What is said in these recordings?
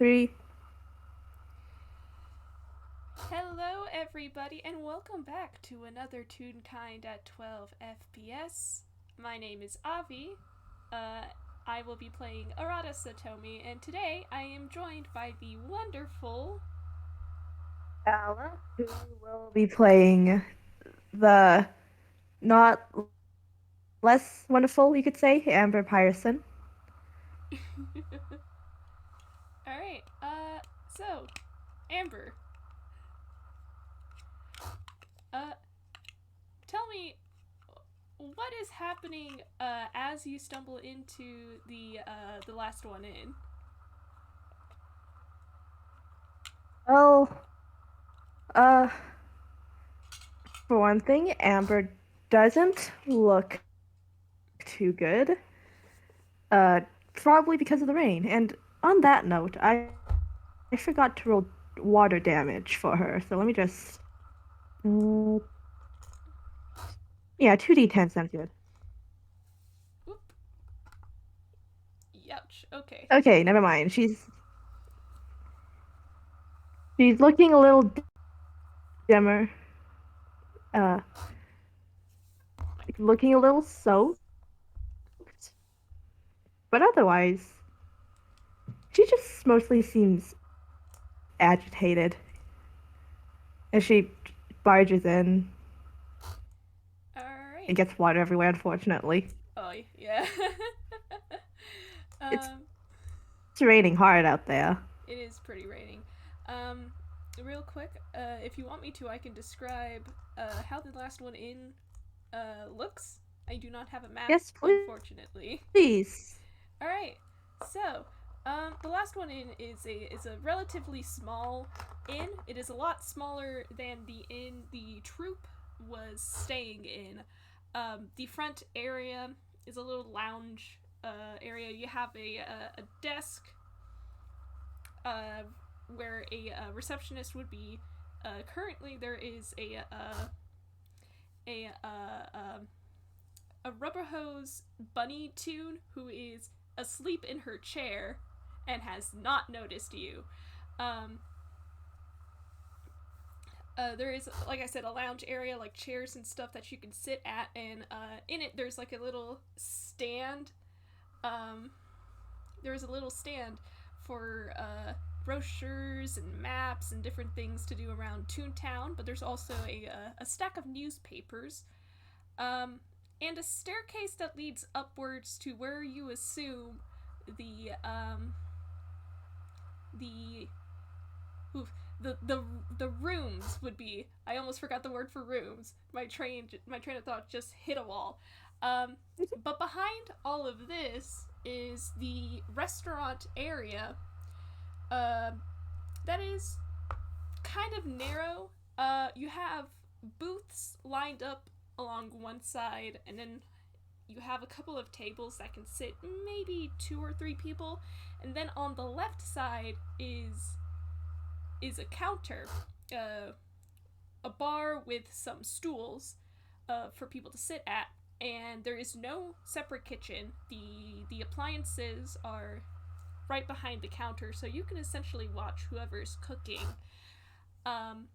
Three. Hello, everybody, and welcome back to another Toonkind at 12 FPS. My name is Avi. Uh, I will be playing Arata Satomi, and today I am joined by the wonderful. Tala, who will be playing the not less wonderful, you could say, Amber Pyreson. Alright, so, Amber, uh, tell me what is happening, as you stumble into the last one in? Well, uh, for one thing, Amber doesn't look too good. Uh, Probably because of the rain. And on that note, I forgot to roll water damage for her. So let me just. Uh, yeah, 2d10 sounds good. Whoop. Youch. Okay. Okay, never mind. She's looking a little dimmer. Uh, looking a little soaked. But otherwise, she just mostly seems agitated as she barges in and Alright. gets water everywhere, unfortunately. Oh, yeah. It's, um, it's raining hard out there. it is pretty raining. Um, Real quick, if you want me to, I can describe how the last one in looks. I do not have a map, Yes, unfortunately. please. All right, so the last one in is a relatively small inn. It is a lot smaller than the inn the troop was staying in. The front area is a little lounge area. You have a desk uh, where a receptionist would be. Currently, there is a a rubber hose bunny Toon who is asleep in her chair and has not noticed you. Um, there is, like I said, a lounge area, like chairs and stuff that you can sit at, and in it there's like a little stand. Um, there's a little stand for brochures and maps and different things to do around Toon Town, but there's also a stack of newspapers. Um, and a staircase that leads upwards to where you assume the the oof, the rooms would be. I almost forgot the word for rooms. My train of thought just hit a wall. Um, but behind all of this is the restaurant area. Uh, that is kind of narrow. You have booths lined up along one side, and then you have a couple of tables that can sit maybe 2 or 3 people, and then on the left side is a counter, uh, a bar with some stools for people to sit at, and there is no separate kitchen. The appliances are right behind the counter, so you can essentially watch whoever's cooking. Um,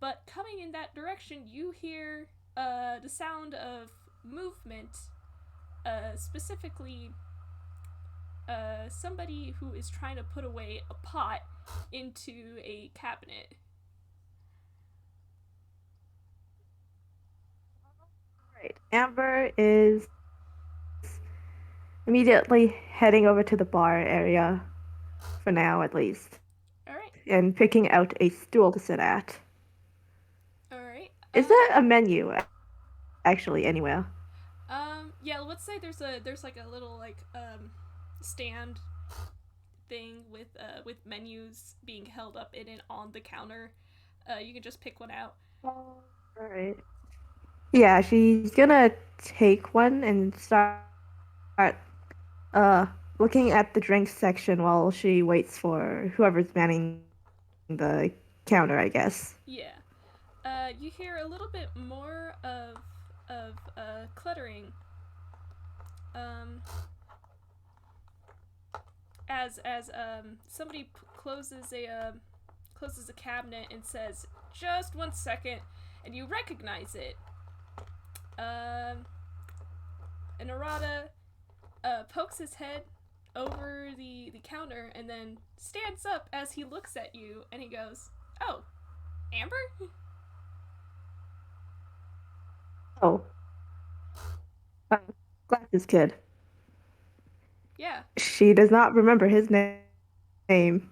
but coming in that direction, you hear the sound of movement, specifically somebody who is trying to put away a pot into a cabinet. Right. Amber is immediately heading over to the bar area, for now at least, All right, and picking out a stool to sit at. all right. Is there a menu, actually, anywhere? Yeah. Let's say there's like a little stand thing with menus being held up in it on the counter. You can just pick one out. Oh, alright. Yeah, she's gonna take one and start uh looking at the drinks section while she waits for whoever's manning the counter, I guess. Yeah. You hear a little bit more of cluttering. Um, as somebody closes a cabinet and says, "Just 1 second," and you recognize it. Um, and Arata pokes his head over the counter and then stands up as he looks at you and he goes, "Oh, Amber?" Oh, uh, glasses kid. Yeah. She does not remember his name.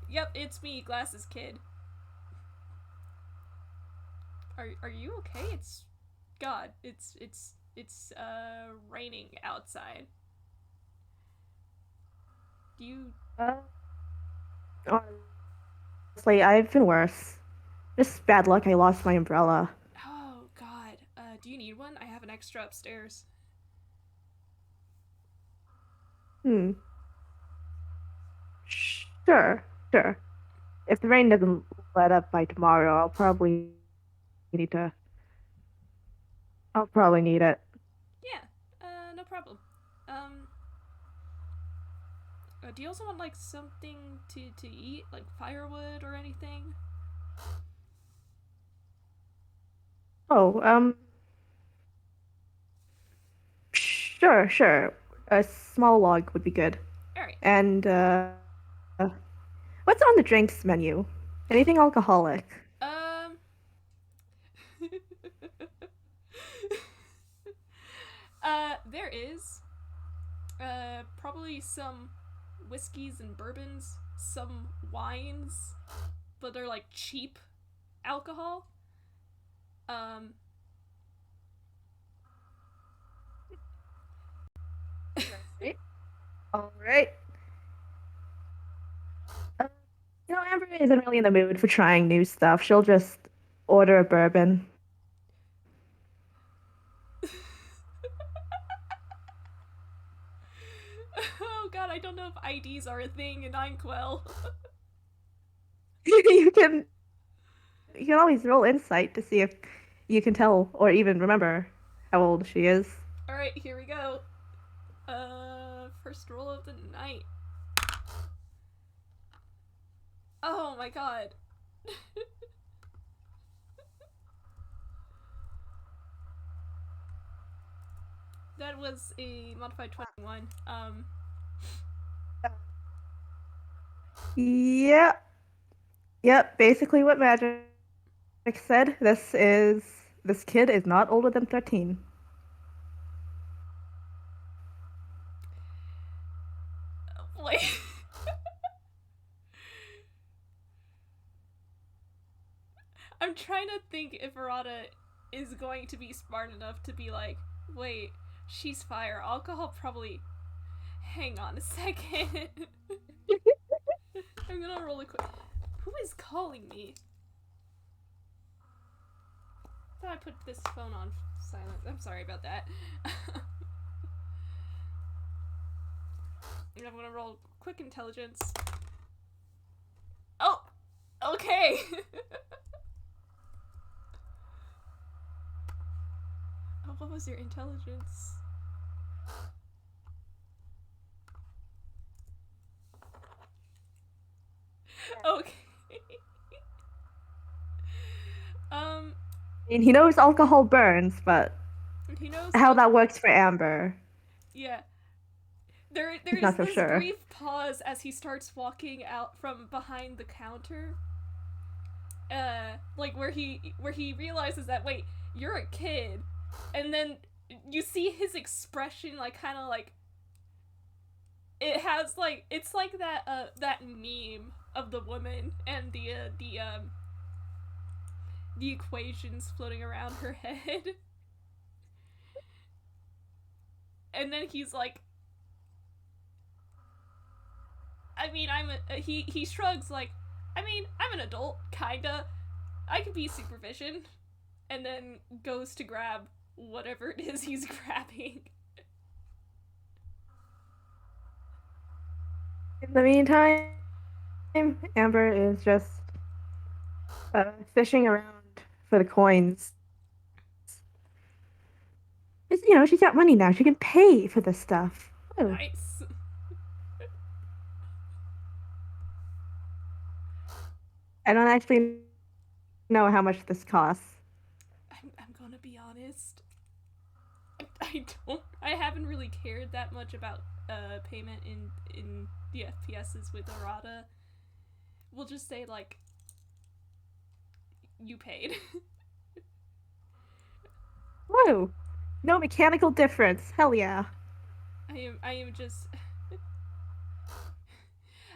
Yep, it's me, Glasses Kid. Are you okay? It's God. It's raining outside. Do you Uh, honestly, I've been worse. Just bad luck. I lost my umbrella. Oh God. Do you need one? I have an extra upstairs. Hmm. Sure, sure. If the rain doesn't let up by tomorrow, need to. I'll probably need it. Yeah. No problem. Um, do you also want like something to eat, like firewood or anything? Oh, sure, sure. A small log would be good. All right. And what's on the drinks menu? Anything alcoholic? Um. There is probably some whiskeys and bourbons, some wines, but they're like cheap alcohol. Um, Right. All right. Uh, Amber isn't really in the mood for trying new stuff. She'll just order a bourbon. oh God, I don't know if IDs are a thing in Inkwell. you can you can always roll insight to see if you can tell or even remember how old she is. All right, here we go. First roll of the night. Oh my God. That was a modified 21. Yep. Yep. Basically what Magic said. This kid is not older than 13. Wait. I'm trying to think if Arata is going to be smart enough to be like, wait, she's fire. Alcohol probably. Hang on a second. I'm gonna roll a quick. Who is calling me? I thought I put this phone on silent. I'm sorry about that. I'm gonna roll quick intelligence. Oh! Okay! Oh, what was your intelligence? Okay. um, I mean, he knows alcohol burns, but he knows how that works for Amber, Yeah. he's There's not so this sure. brief pause as he starts walking out from behind the counter. Like where he realizes that wait, you're a kid, and then you see his expression like kind of like it has like it's like that meme of the woman and the equations floating around her head, and then he's like, I mean, he shrugs like, I mean, I'm an adult, kinda. I could be supervision, and then goes to grab whatever it is he's grabbing. In the meantime, Amber is just fishing around for the coins. She's got money now. She can pay for this stuff. Oh, Nice. I don't actually know how much this costs. I'm gonna be honest. I don't. I haven't really cared that much about payment in the FPSs with Arata. We'll just say like you paid. Woo! No mechanical difference. Hell yeah. I am just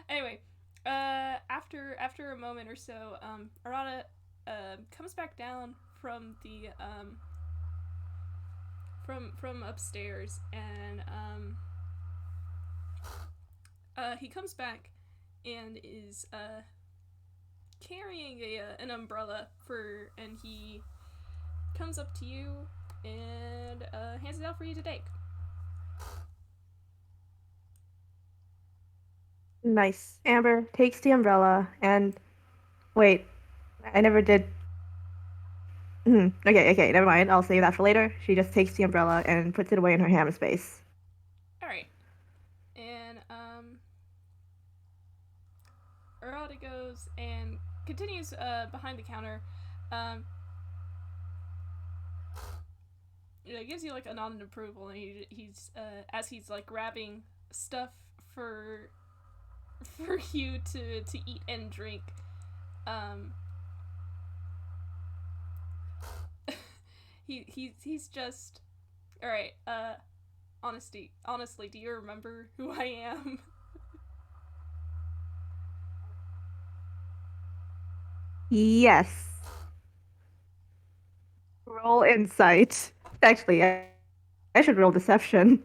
anyway. After a moment or so, Arata comes back down from the from upstairs, and he comes back and is carrying an umbrella and he comes up to you and hands it out for you to take. Nice. Amber takes the umbrella and wait, I never did. Okay, never mind. I'll save that for later. She just takes the umbrella and puts it away in her hammer space. All right, and Arata goes and continues behind the counter. Um, gives you like a nod and approval, and he's as he's like grabbing stuff for for you to eat and drink. Um, he's just all right. Honestly, do you remember who I am? Yes. Roll insight. Actually, I should roll deception.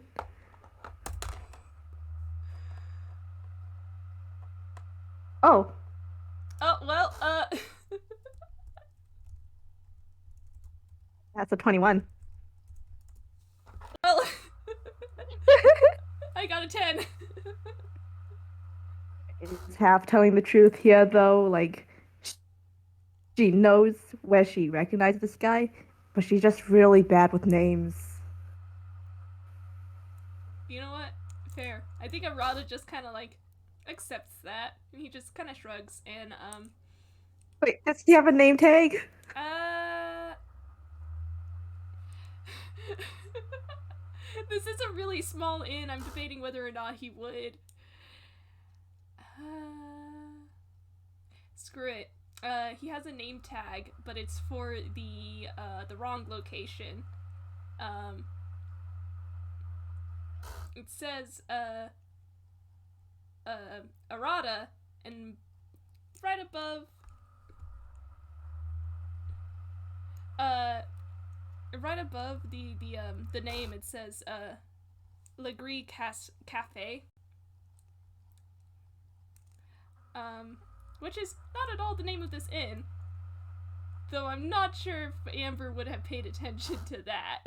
Oh, Oh well, that's a 21. well, I got a 10. Is half telling the truth here, though. Like, she knows where she recognizes this guy, but she's just really bad with names. You know what? Fair. I think Arata just kind of like accepts that, and he just kind of shrugs and Wait, does he have a name tag? uh. This is a really small inn. I'm debating whether or not he would. Screw it. He has a name tag, but it's for the wrong location. Um, it says Arata, and right above uh right above the name it says Legree Cafe. Um, which is not at all the name of this inn. Though I'm not sure if Amber would have paid attention to that.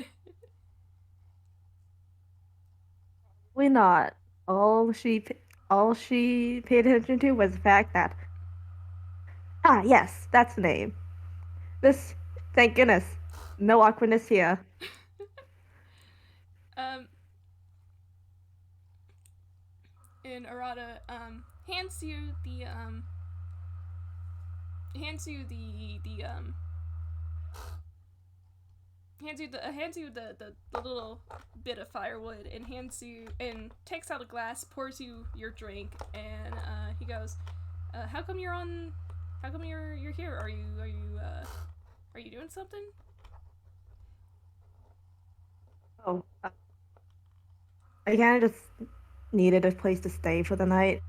Probably not. All she paid attention to was the fact that yes, that's the name. This, thank goodness, no awkwardness here. um, and Arata hands you the hands you the little bit of firewood and hands you and takes out a glass, pours you your drink, and he goes, "How come you're on? How come you're here? Are you doing something?" Oh, I kind of just needed a place to stay for the night.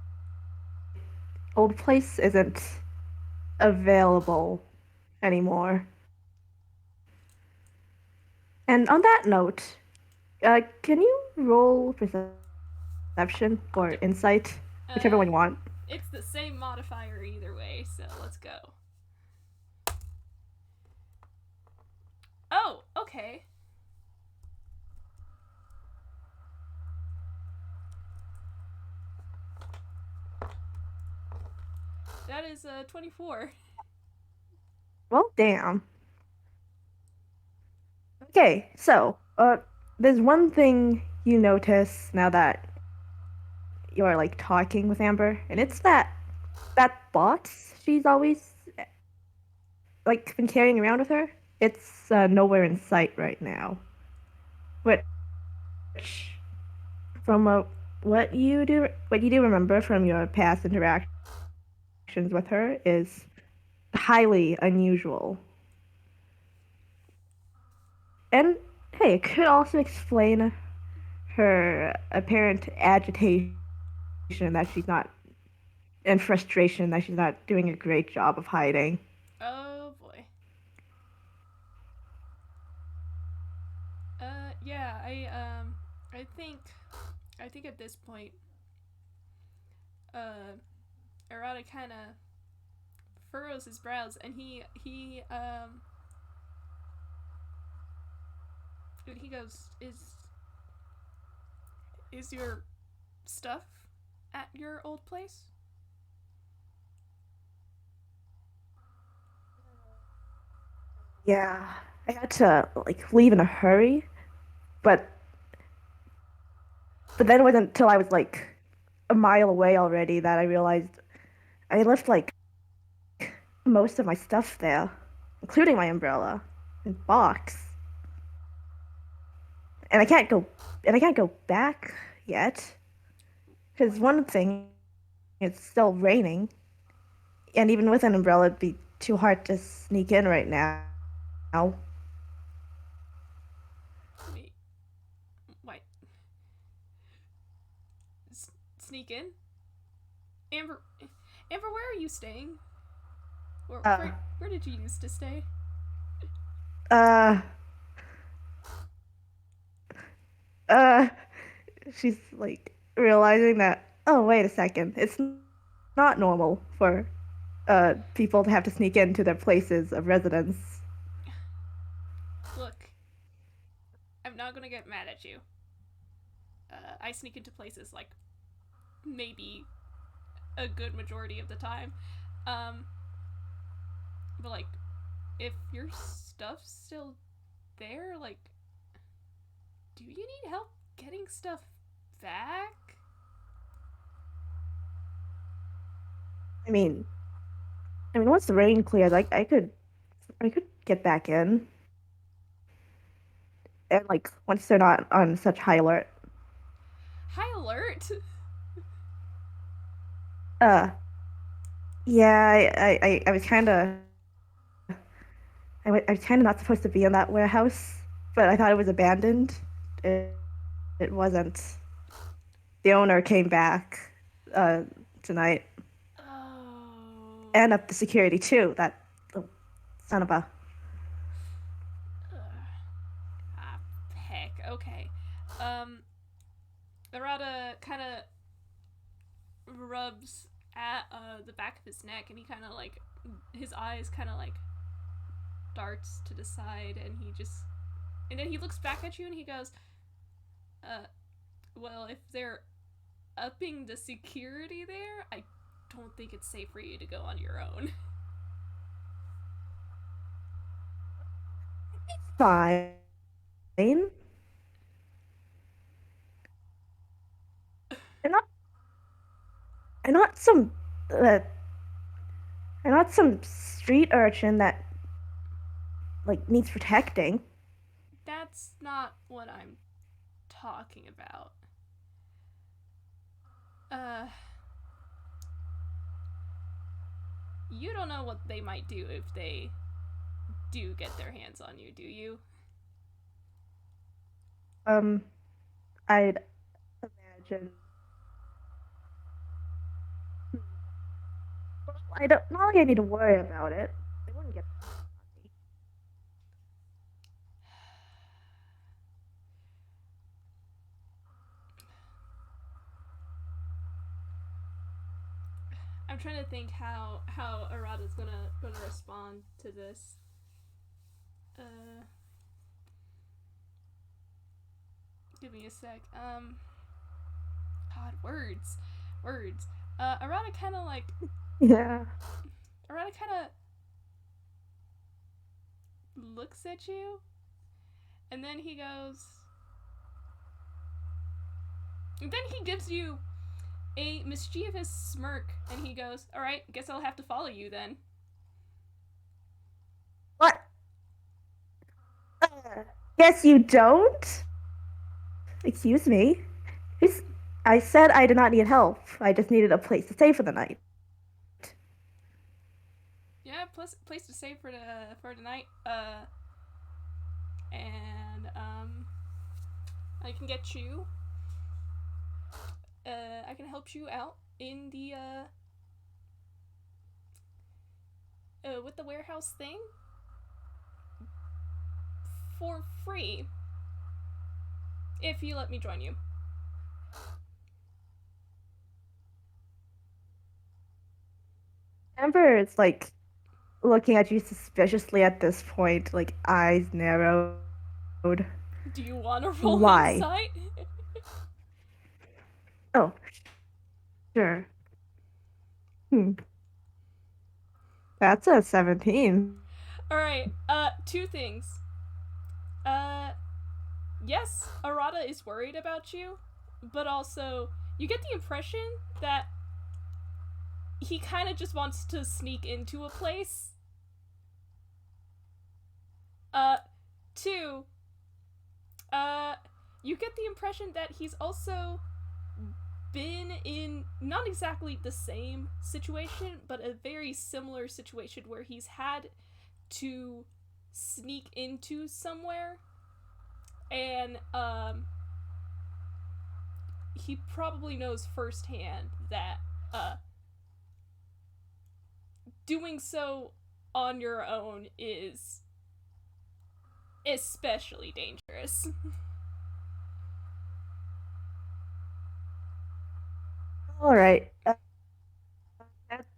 Old place isn't available anymore. And on that note, can you roll perception or Yep. insight, whichever Uh, one you want? it's the same modifier either way, so let's go. Oh, okay. That is 24. Well, damn. Okay, so there's one thing you notice now that you're like talking with Amber, and Mm-hmm. it's that box she's always like been carrying around with her, it's nowhere in sight right now. Which, from what you do remember from your past interactions with her, is highly unusual. And hey, it could also explain her apparent agitation that she's not, and frustration that she's not doing a great job of hiding. Oh boy. Yeah, I think, I think at this point, uh, Arata kind of furrows his brows, and he goes, is your stuff at your old place? Yeah, I had to like leave in a hurry, but then it wasn't until I was like a mile away already that I realized I left like most of my stuff there, including my umbrella and box. And I can't go back yet because Wait, one thing, it's still raining, and even with an umbrella, it'd be too hard to sneak in right now. wait, wait. Sneak in, Amber. Amber, where are you staying? Uh, Where did you used to stay? uh, uh, she's like realizing that, oh, wait a second, it's not normal for people to have to sneak into their places of residence. Look, I'm not gonna get mad at you. I sneak into places like maybe a good majority of the time. Um, but like, if your stuff's still there, like, do you need help getting stuff back? I mean, once the rain clears, I could get back in, and like once they're not on such high alert. High alert! Uh, yeah, I was I was kind of not supposed to be in that warehouse, but I thought it was abandoned. It, it wasn't. The owner came back uh, tonight Oh. and up the security too. That son of a. Ah, heck. Okay. Um, Arata kind of rubs at the back of his neck, and he kind of like, his eyes kind of like darts to the side, and and then he looks back at you and he goes, uh, well, if they're upping the security there, I don't think it's safe for you to go on your own. Fine. I'm not. I'm not some. Uh, I'm not some street urchin that like needs protecting. That's not what I'm talking about. Uh, you don't know what they might do if they do get their hands on you, do you? Um, I'd imagine. Well, I don't. Not like I need to worry about it. They wouldn't get on me. I'm trying to think how Arata's gonna respond to this. Uh, give me a sec. God, words. Arata kind of like Yeah. Arata kind of looks at you, and then he goes. And then he gives you a mischievous smirk, and he goes, "All right, guess I'll have to follow you then." What? Uh, yes, you don't? Excuse me. Who's... I said I did not need help. I just needed a place to stay for the night. Yeah, place to stay for tonight. And I can get you. I can help you out in the with the warehouse thing for free if you let me join you. Amber is like looking at you suspiciously at this point, like eyes narrowed. Do you want to roll Why? insight? Oh, sure. Hmm. That's a 17. All right. Two things. Uh, yes, Arata is worried about you, but also you get the impression that he kind of just wants to sneak into a place. Uh, two, uh, you get the impression that he's also been in not exactly the same situation, but a very similar situation where he's had to sneak into somewhere, and he probably knows firsthand that uh, doing so on your own is especially dangerous. All right. At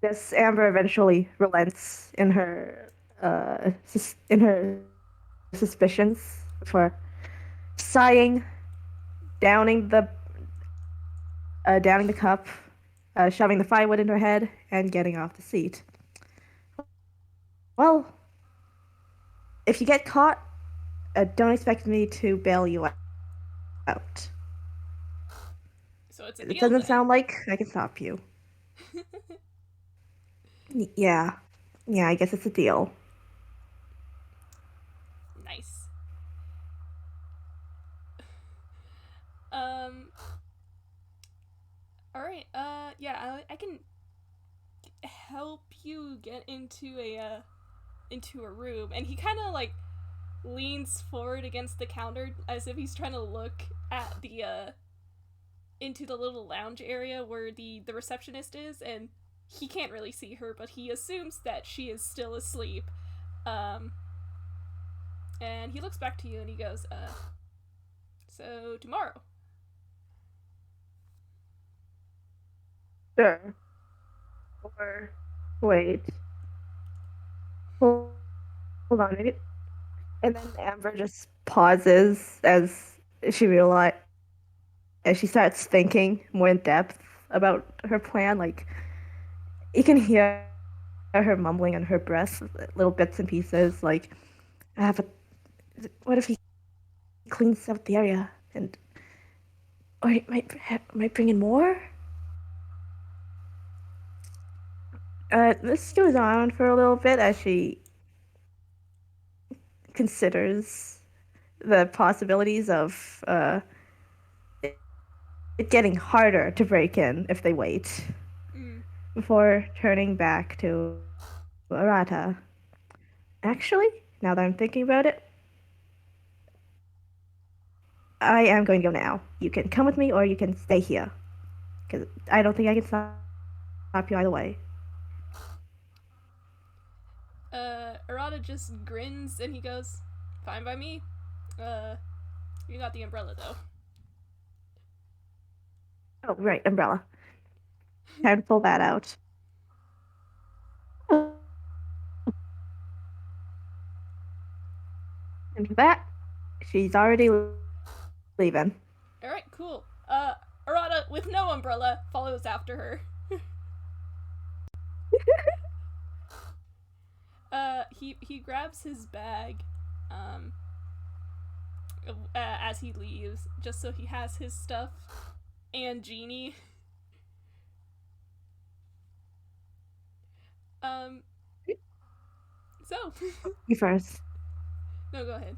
this, Amber eventually relents in her suspicions for sighing, downing the downing the cup, shoving the firewood into her head, and getting off the seat. Well, if you get caught, don't expect me to bail you out. So it's a It deal doesn't then. sound like I can stop you. Yeah. Yeah, I guess it's a deal. Nice. Um. All right. Yeah. I can help you get into a room, and he kind of like leans forward against the counter as if he's trying to look at the into the little lounge area where the receptionist is, and he can't really see her, but he assumes that she is still asleep. Um, and he looks back to you and he goes, so tomorrow. Sure. Or wait. Hold hold on. Maybe. And then Amber just pauses she realize as she starts thinking more in depth about her plan. Like you can hear her mumbling on her breath, little bits and pieces. Like I have a. What if he cleans up the area and or he might bring in more? This goes on for a little bit as she considers the possibilities of it getting harder to break in if they wait Mm. before turning back to Arata. Actually, now that I'm thinking about it, I am going to go now. You can come with me or you can stay here. Because I don't think I can stop you either way. Arata just grins and he goes, fine by me. Uh, you got the umbrella though. Oh, right, umbrella. Time to pull that out. And for that, she's already leaving. Alright, cool. Arata, with no umbrella, follows after her. He grabs his bag, um, as he leaves, just so he has his stuff and Genie. Um, So, You first. no, go ahead.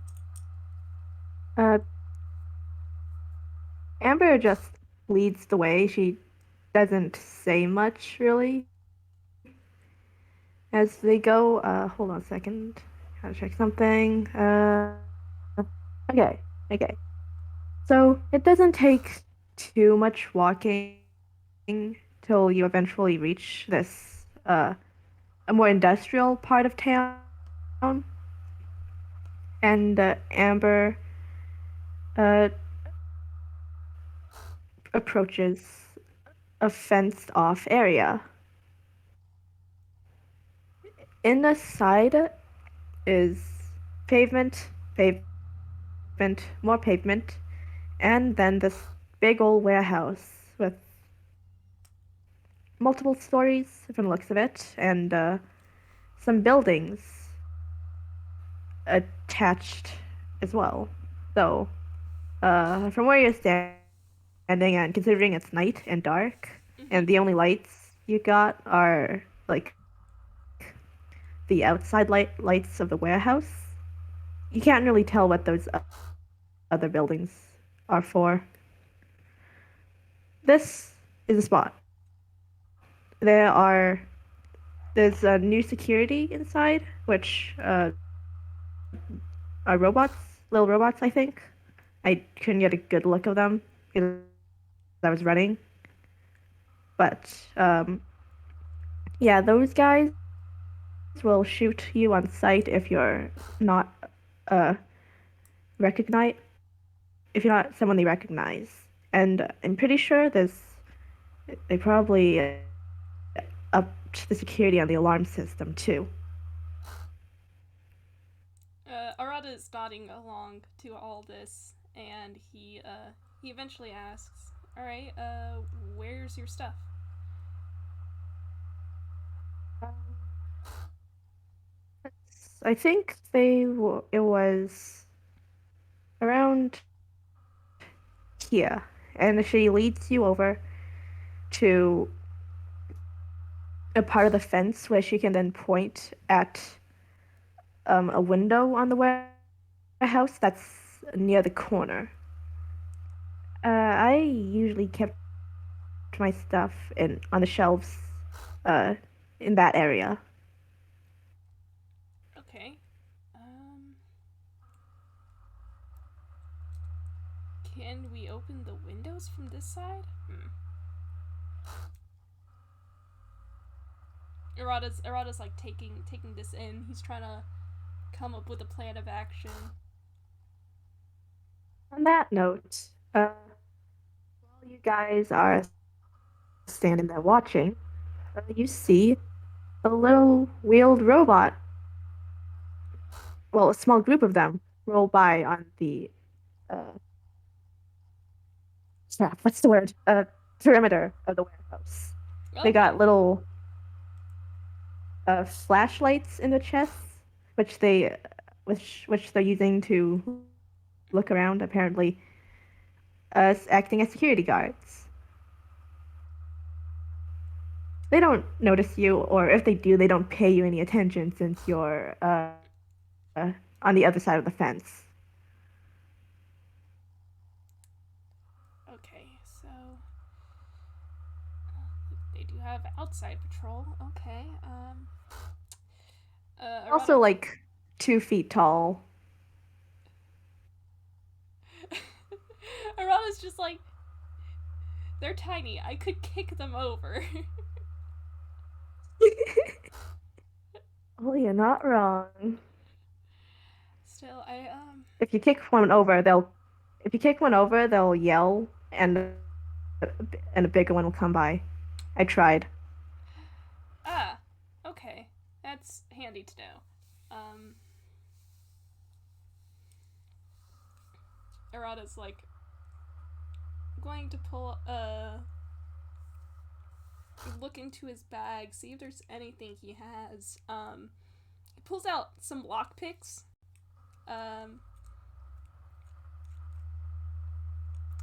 Uh, Amber just leads the way. She doesn't say much really as they go. Hold on a second. Gotta check something. Okay. So it doesn't take too much walking till you eventually reach this a more industrial part of town, and Amber uh approaches a fenced off area. In the side is pavement, more pavement, and then this big old warehouse with multiple stories from the looks of it, and some buildings attached as well. So, from where you're standing, and considering it's night and dark, Mm-hmm. and the only lights you got are like the outside lights of the warehouse, you can't really tell what those other buildings are for. This is a spot. There are there's a new security inside, which are robots, little robots, I think. I couldn't get a good look of them because I was running, but yeah, those guys will shoot you on sight if you're not uh recognize if you're not someone they recognize. And I'm pretty sure they probably upped the security on the alarm system too. Arata is nodding along to all this, and he eventually asks, "All right, where's your stuff?" I think it was around here, and she leads you over to a part of the fence where she can then point at a window on the warehouse that's near the corner. I usually kept my stuff in on the shelves uh, in that area. Okay. Um, can we open the windows from this side? Arata's like taking this in. He's trying to come up with a plan of action. On that note, while you guys are standing there watching, you see a little wheeled robot, well, a small group of them, roll by on the uh, crap, what's the word? Perimeter of the warehouse. They Okay. got little flashlights in their chests, which they which they're using to look around. Apparently, acting as security guards. They don't notice you, or if they do, they don't pay you any attention since you're on the other side of the fence. Okay. So they do have outside patrol. Okay. Also, Arata. like 2 feet tall. Arata's just like, they're tiny. I could kick them over. Oh, you're not wrong. Still, If you kick one over, they'll yell, and a bigger one will come by. I tried. ah, okay, that's handy to know. Um, Arata's like going to pull look into his bag, see if there's anything he has. He pulls out some lockpicks. Um,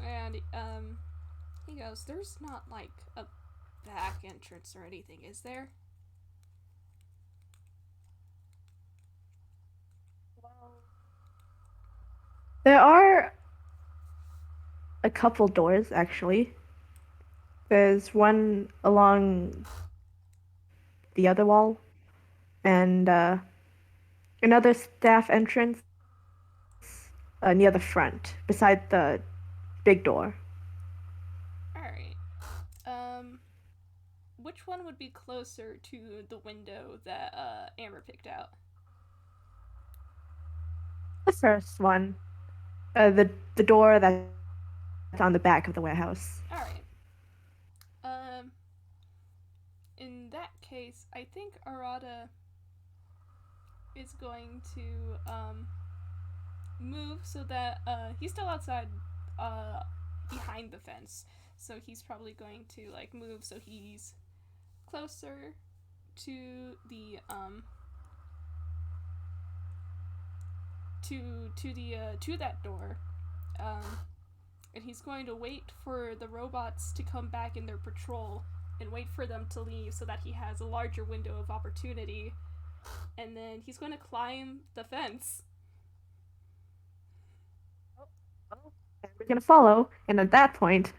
and he goes, "There's not like a back entrance or anything, is there?" There are a couple doors actually. There's one along the other wall and another staff entrance near the front, beside the big door. All right. Um, which one would be closer to the window that Amber picked out? The first one, the door that's on the back of the warehouse. All right. Um, in that case, I think Arata is going to move so that he's still outside uh, behind the fence. So he's probably going to like move so he's closer to the to that door. Um, and he's going to wait for the robots to come back in their patrol and wait for them to leave so that he has a larger window of opportunity. And then he's going to climb the fence. And we're gonna follow, and at that point,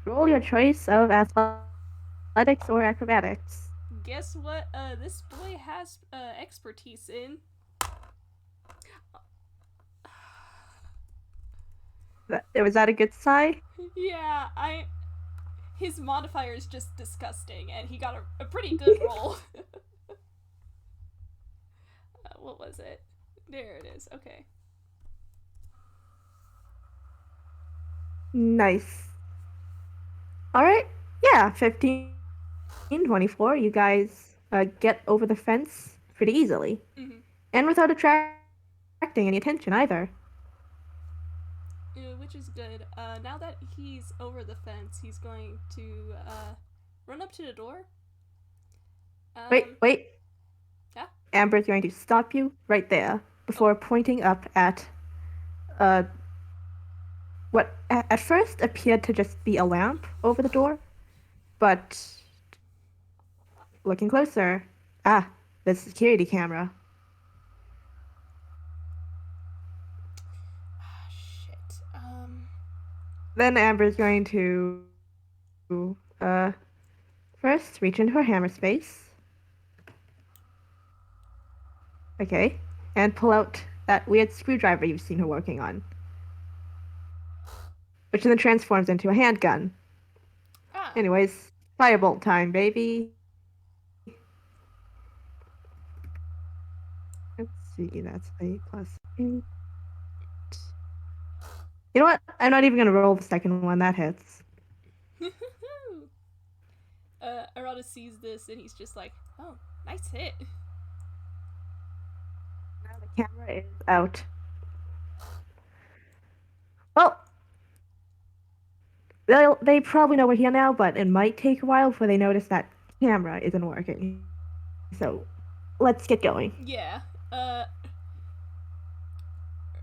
roll your choice of athletics or acrobatics. Guess what? This boy has expertise in. Was that a good sigh? Yeah, I. His modifier is just disgusting, and he got a pretty good roll. What was it? There it is. Okay. Nice. All right. Yeah, 15, 24. You guys get over the fence pretty easily. Mm-hmm. And without attracting any attention either. Which is good. Now that he's over the fence, he's going to run up to the door. Wait. Yeah? Amber's going to stop you right there Oh. before pointing up at uh, what at first appeared to just be a lamp over the door, but looking closer, the security camera. Ah, shit. Then Amber's going to uh, first reach into her hammer space. Okay. And pull out that weird screwdriver you've seen her working on, which then transforms into a handgun. Ah. Anyways, firebolt time, baby. Let's see, that's 8 plus 8. You know what? I'm not even gonna roll the second one. That hits. Arata sees this and he's just like, oh, nice hit. Now the camera is out. Well, they probably know we're here now, but it might take a while before they notice that camera isn't working. So, let's get going. Yeah. Uh,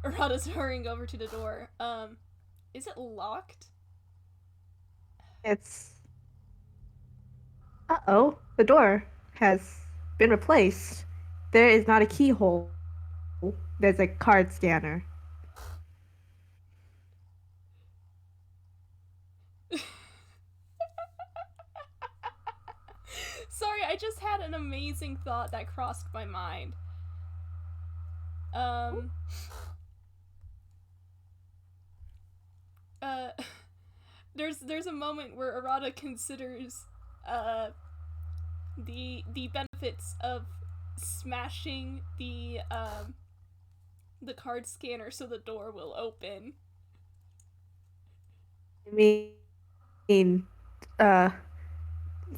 Arata's hurrying over to the door. Is it locked? It's. Uh-oh, the door has been replaced. There is not a keyhole. There's a card scanner. Sorry, I just had an amazing thought that crossed my mind. Um. Uh. There's a moment where Arata considers the benefits of smashing the card scanner so the door will open. I mean, uh,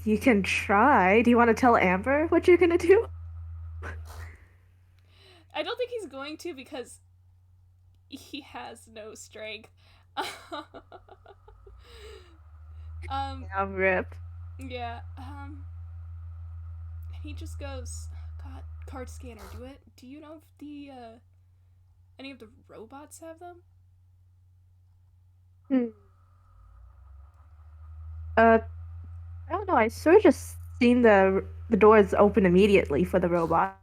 you can try. Do you want to tell Amber what you're gonna do? I don't think he's going to because he has no strength. um, Rip. yeah. He just goes, God, card scanner. Do you know if the any of the robots have them? Hmm. Uh, I don't know. I sort of just seen the doors open immediately for the robots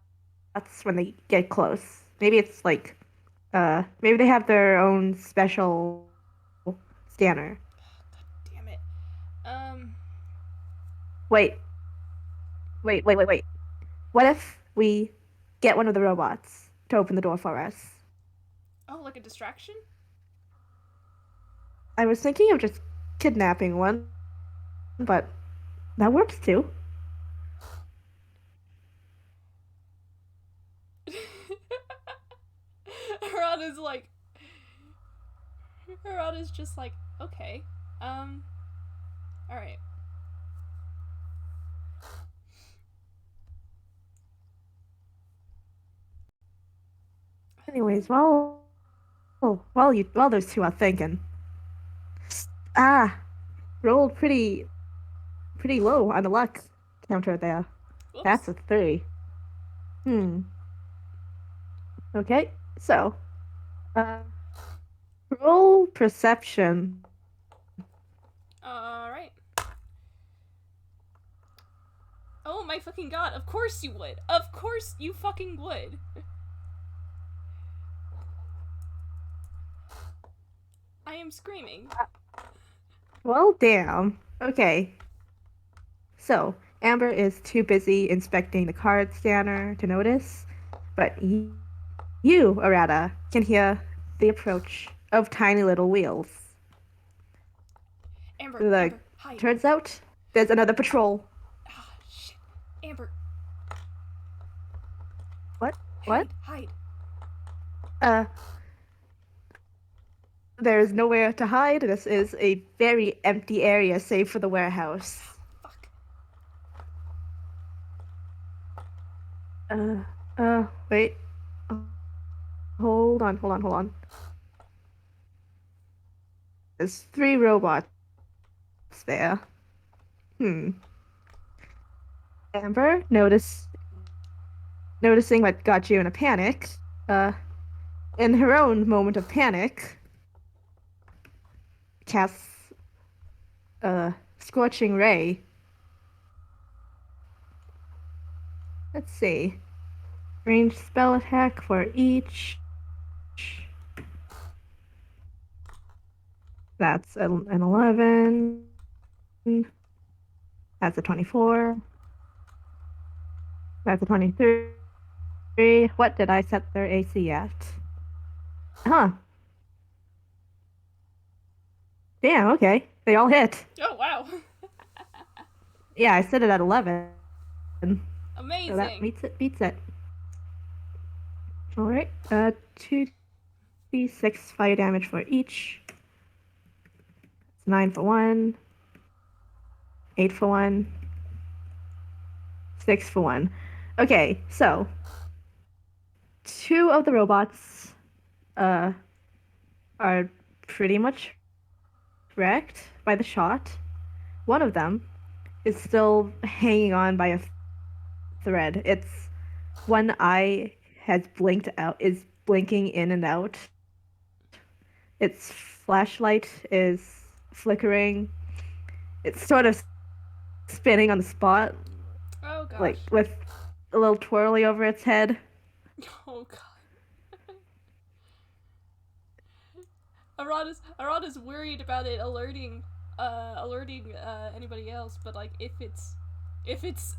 when they get close. Maybe it's like Maybe they have their own special scanner. Damn it. Um. Wait, wait. What if we get one of the robots to open the door for us? Oh, like a distraction? I was thinking of just kidnapping one, but that works too. Arata's like. Arata's just like, okay. Um. Alright. Anyways, while those two are thinking, ah, rolled pretty low on the luck counter there. That's Whoops. a three. Hmm. Okay. So, uh, roll perception. Alright. Oh my fucking god, of course you would. Of course you fucking would. I am screaming. Well, damn. Okay. So, Amber is too busy inspecting the card scanner to notice, but you, Arata, can hear the approach of tiny little wheels. Amber, The Amber, hide. turns out there's another patrol. Ah, shit. Amber, What? What? hide, hide. Uh, there's nowhere to hide. This is a very empty area, save for the warehouse. Fuck. Uh, wait. Hold on. There's three robots there. Hmm. Amber, noticing what got you in a panic, uh, in her own moment of panic, casts a scorching ray. Let's see. Range spell attack for each. That's an 11. That's a 24. That's a 23. What did I set their AC at? Huh. Damn, okay. They all hit. Oh, wow. Yeah, I set it at 11. So that Amazing. beats it. Alright. 2d6 fire damage for each. It's 9 for one, 8 for one, 6 for one. Okay, so two of the robots uh are pretty much wrecked by the shot. One of them is still hanging on by a thread. Its one eye has blinked out, is blinking in and out. Its flashlight is flickering. It's sort of spinning on the spot, Oh, like gosh. with a little twirly over its head. Oh, god. Arata's worried about it alerting anybody else, but like if it's if it's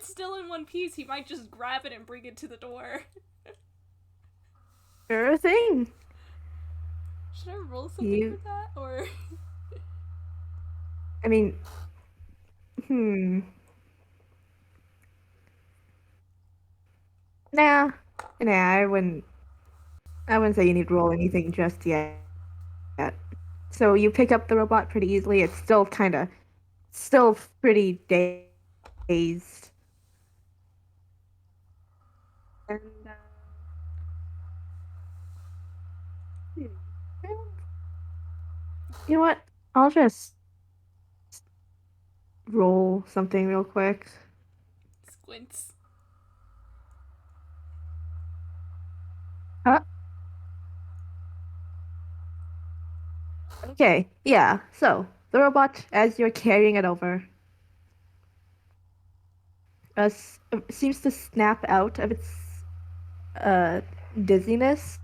still in one piece, he might just grab it and bring it to the door. Sure thing. Should I roll something for You, that, or I mean, hmm. Nah, I wouldn't say you need to roll anything just yet. So you pick up the robot pretty easily. It's still pretty dazed. And hmm, you know what? I'll just roll something real quick. squints? Uh, okay, yeah. So the robot, as you're carrying it over, seems to snap out of its uh dizziness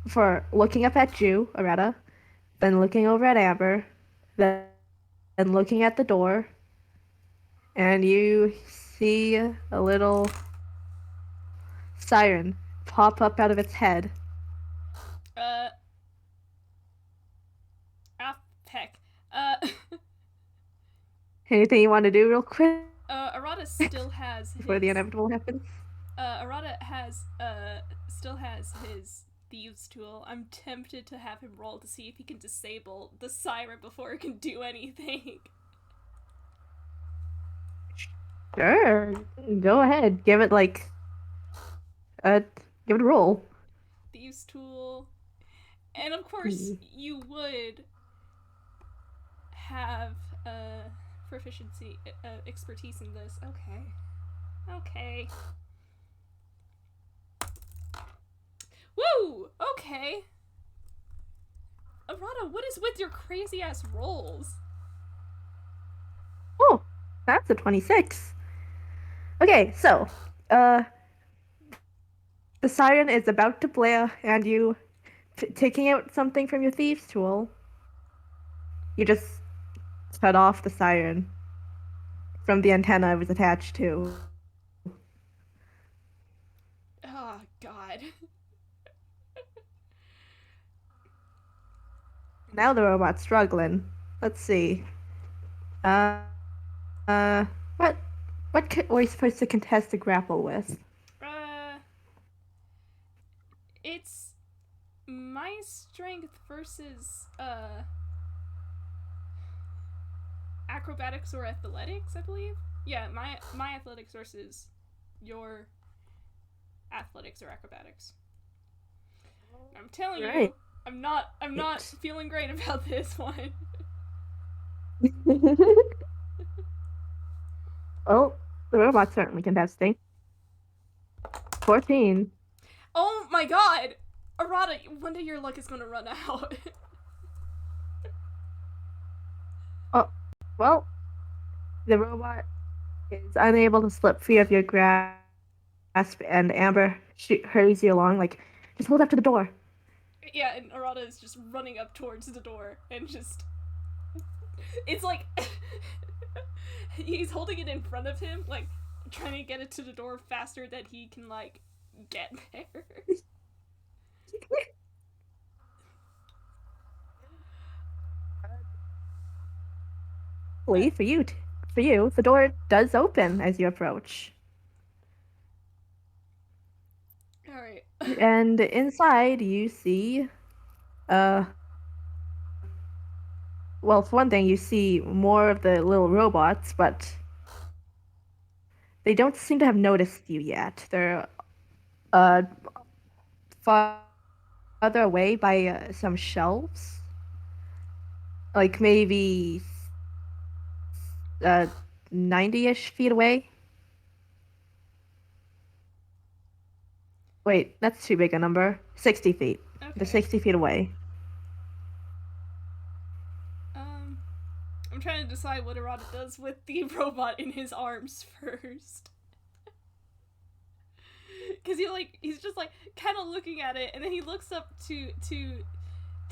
for looking up at you, Arata, then looking over at Amber, then looking at the door, and you see a little siren pop up out of its head. Uh, heck. Uh, Anything you want to do real quick Arata still has before the his. inevitable happens? Arata has, still has his thieves tool. I'm tempted to have him roll to see if he can disable the siren before it can do anything. Sure. Go ahead. Uh give it a roll. Thieves tool. And of course, you would have proficiency, expertise in this. Okay. Okay. Woo! Okay. Arata, what is with your crazy ass rolls? Oh, that's a 26. Okay, so uh the siren is about to blare and you taking out something from your thieves tool. You just cut off the siren from the antenna it was attached to. Oh, God. Now the robot's struggling. Let's see. Uh, uh, what, are we supposed to contest to grapple with? Uh, it's my strength versus, acrobatics or athletics, I believe. Yeah, my athletics versus your athletics or acrobatics. I'm telling you, Right. I'm not feeling great about this one. Well, the robot's certainly contesting. 14. Oh my god! Arata, one day your luck is gonna run out. Oh, well, the robot is unable to slip free of your grasp, and Amber hurries you along, like, just hold up to the door. Yeah, and Arata is just running up towards the door and just. It's like. He's holding it in front of him, like, trying to get it to the door faster than he can, like, get there. Luckily for you, the door does open as you approach. Alright. And inside you see, uh, well, for one thing, you see more of the little robots, but they don't seem to have noticed you yet. They're uh farther away by some shelves, like maybe 90-ish feet away. Wait, that's too big a number. 60 feet. They're Okay. 60 feet away. Um, I'm trying to decide what Arata does with the robot in his arms first. Cause he's just like kind of looking at it, and then he looks up to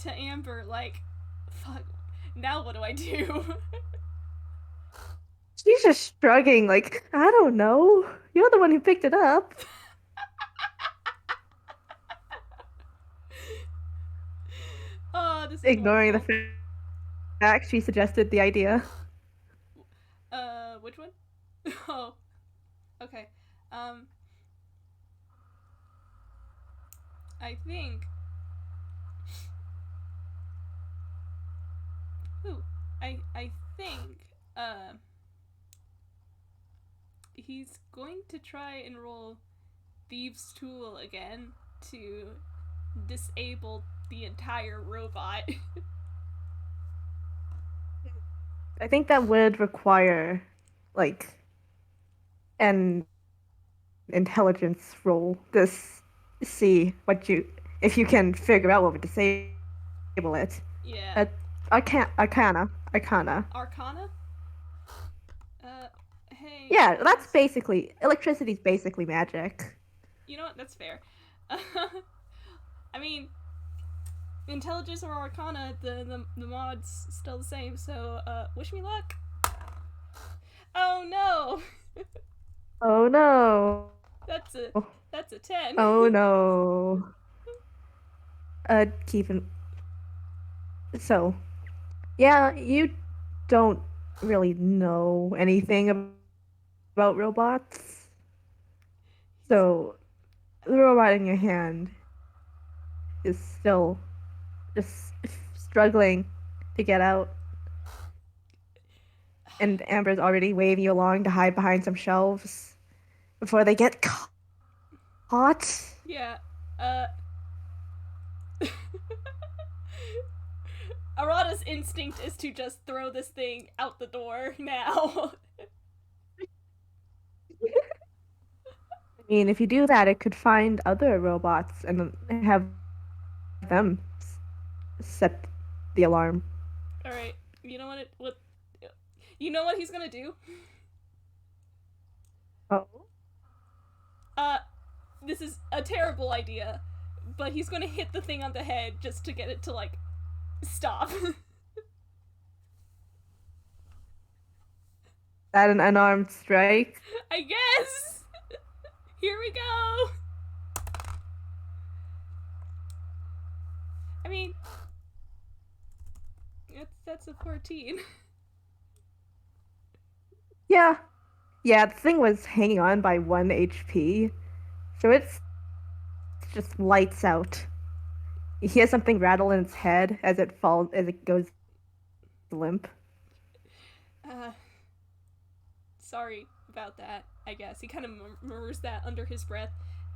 Amber like, fuck. Now what do I do? She's just shrugging, like, I don't know. You're the one who picked it up. Oh, this is Ignoring wonderful. the fact she suggested the idea. Which one? Oh, okay. Um, I think. Ooh, I think. He's going to try and roll Thieves' Tool again to disable the entire robot. I think that would require, like, an intelligence roll to see what you, if you can figure out what would disable it. Yeah. Uh, Arcana. Arcana? Hey. Yeah, that's basically electricity's basically magic. You know what? That's fair. I mean, intelligence or arcana, the mod's still the same. So, wish me luck. Oh no, Oh no. that's a that's a 10. Oh no. Keeping. So, yeah, you don't really know anything about robots. He's So, the robot in your hand is still just struggling to get out. And Amber's already waving you along to hide behind some shelves before they get caught. yeah. Uh, Arata's instinct is to just throw this thing out the door now. I mean, if you do that, it could find other robots and have them set the alarm. All right. You know what? You know what he's gonna do? Oh. Uh, this is a terrible idea, but he's gonna hit the thing on the head just to get it to like stop. That an unarmed strike? I guess. Here we go. I mean, that's a 14. Yeah. Yeah, the thing was hanging on by 1 HP, so it's just lights out. You hear something rattle in its head as it goes limp. Uh, sorry about that. I guess he kind of murmurs that under his breath.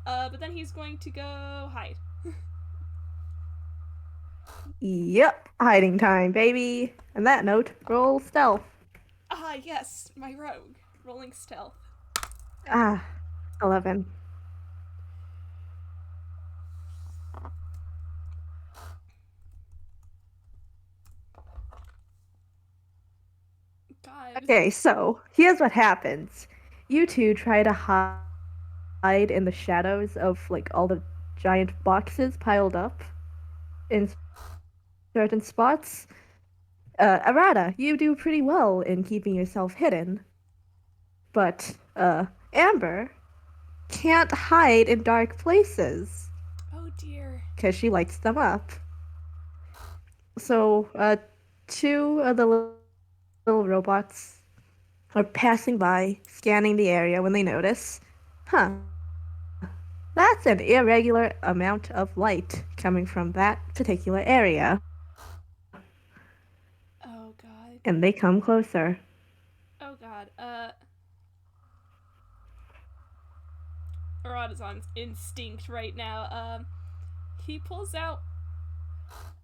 But then he's going to go hide. Yep, hiding time, baby. On that note, roll stealth. Ah, yes, my rogue rolling stealth. Ah, 11. God. Okay, so here's what happens. You two try to hide in the shadows of like all the giant boxes piled up in certain spots. Arata, you do pretty well in keeping yourself hidden, but Amber can't hide in dark places Oh dear. because she lights them up. So, two of the little robots are passing by, scanning the area when they notice, huh, that's an irregular amount of light coming from that particular area. Oh god. And they come closer. Oh god. Arata's on instinct right now. He pulls out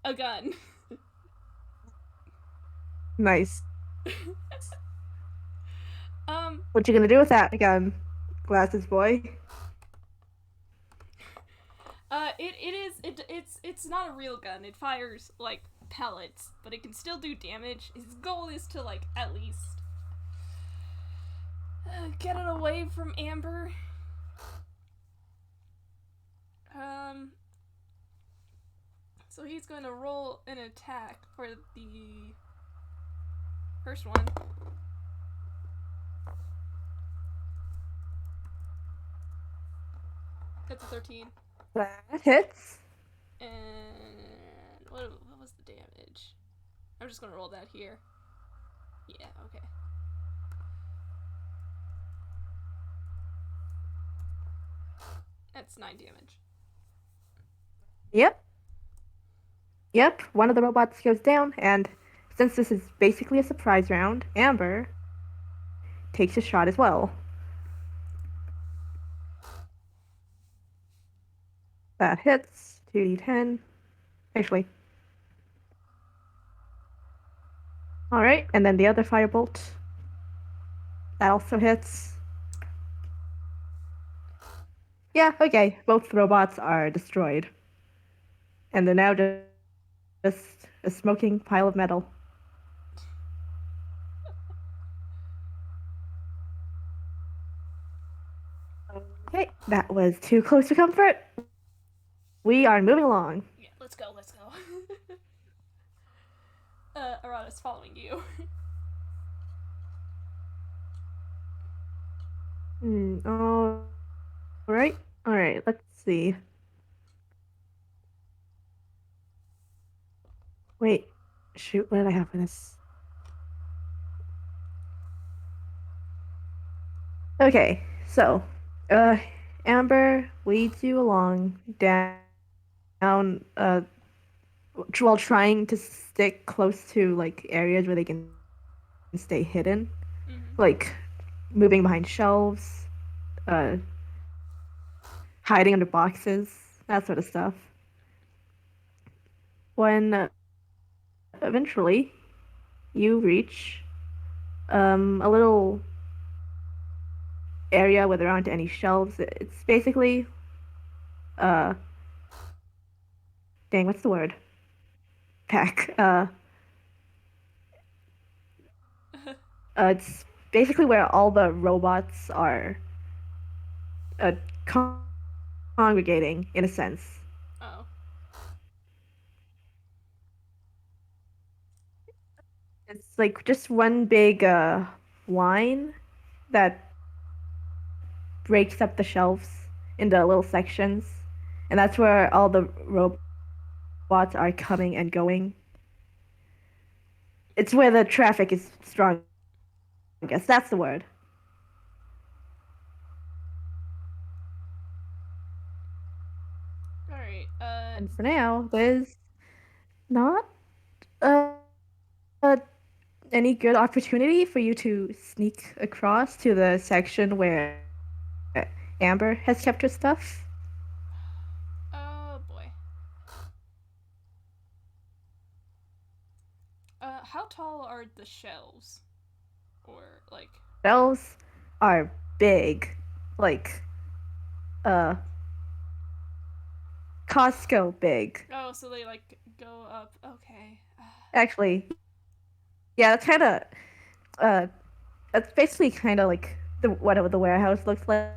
a gun. Nice. um, What you gonna do with that gun, glasses boy? it's not a real gun. It fires like pellets, but it can still do damage. His goal is to like at least get it away from Amber. So he's going to roll an attack for the first one. That's a 13. That hits. And what was the damage? I'm just gonna roll that here. Yeah, okay. That's 9 damage. Yep. Yep, one of the robots goes down, and since this is basically a surprise round, Amber takes a shot as well. That hits. 2d10. Actually. Alright, and then the other firebolt. That also hits. Yeah, okay. Both robots are destroyed. And they're now just a smoking pile of metal. Okay, that was too close for comfort. We are moving along. Yeah, let's go, let's go. Arata's following you. All right. All right. Let's see. Wait. Shoot. What did I have for this? Okay. So, uh, Amber leads you along down, while trying to stick close to like areas where they can stay hidden, Mm-hmm. like moving behind shelves, uh, hiding under boxes, that sort of stuff. When eventually you reach a little area where there aren't any shelves. It's basically uh dang, what's the word? Pack. It's basically where all the robots are uh congregating in a sense. Oh. It's like just one big line that breaks up the shelves into little sections, and that's where all the robots are coming and going. It's where the traffic is strongest. That's the word. Alright, And for now, there's not uh, uh, any good opportunity for you to sneak across to the section where Amber has kept her stuff. oh boy. How tall are the shelves? Or, like, Bells are big, like uh Costco big. oh, so they, like, go up. Okay. Actually, yeah, uh that's basically kind of like the what the warehouse looks like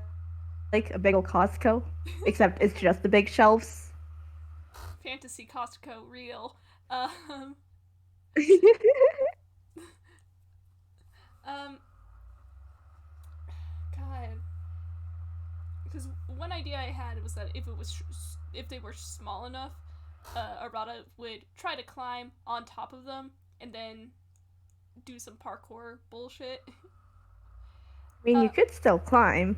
a big old Costco, except it's just the big shelves. Fantasy Costco real. Um, um, God. Because one idea I had was that if they were small enough, Arata would try to climb on top of them and then do some parkour bullshit. I mean, Uh, you could still climb.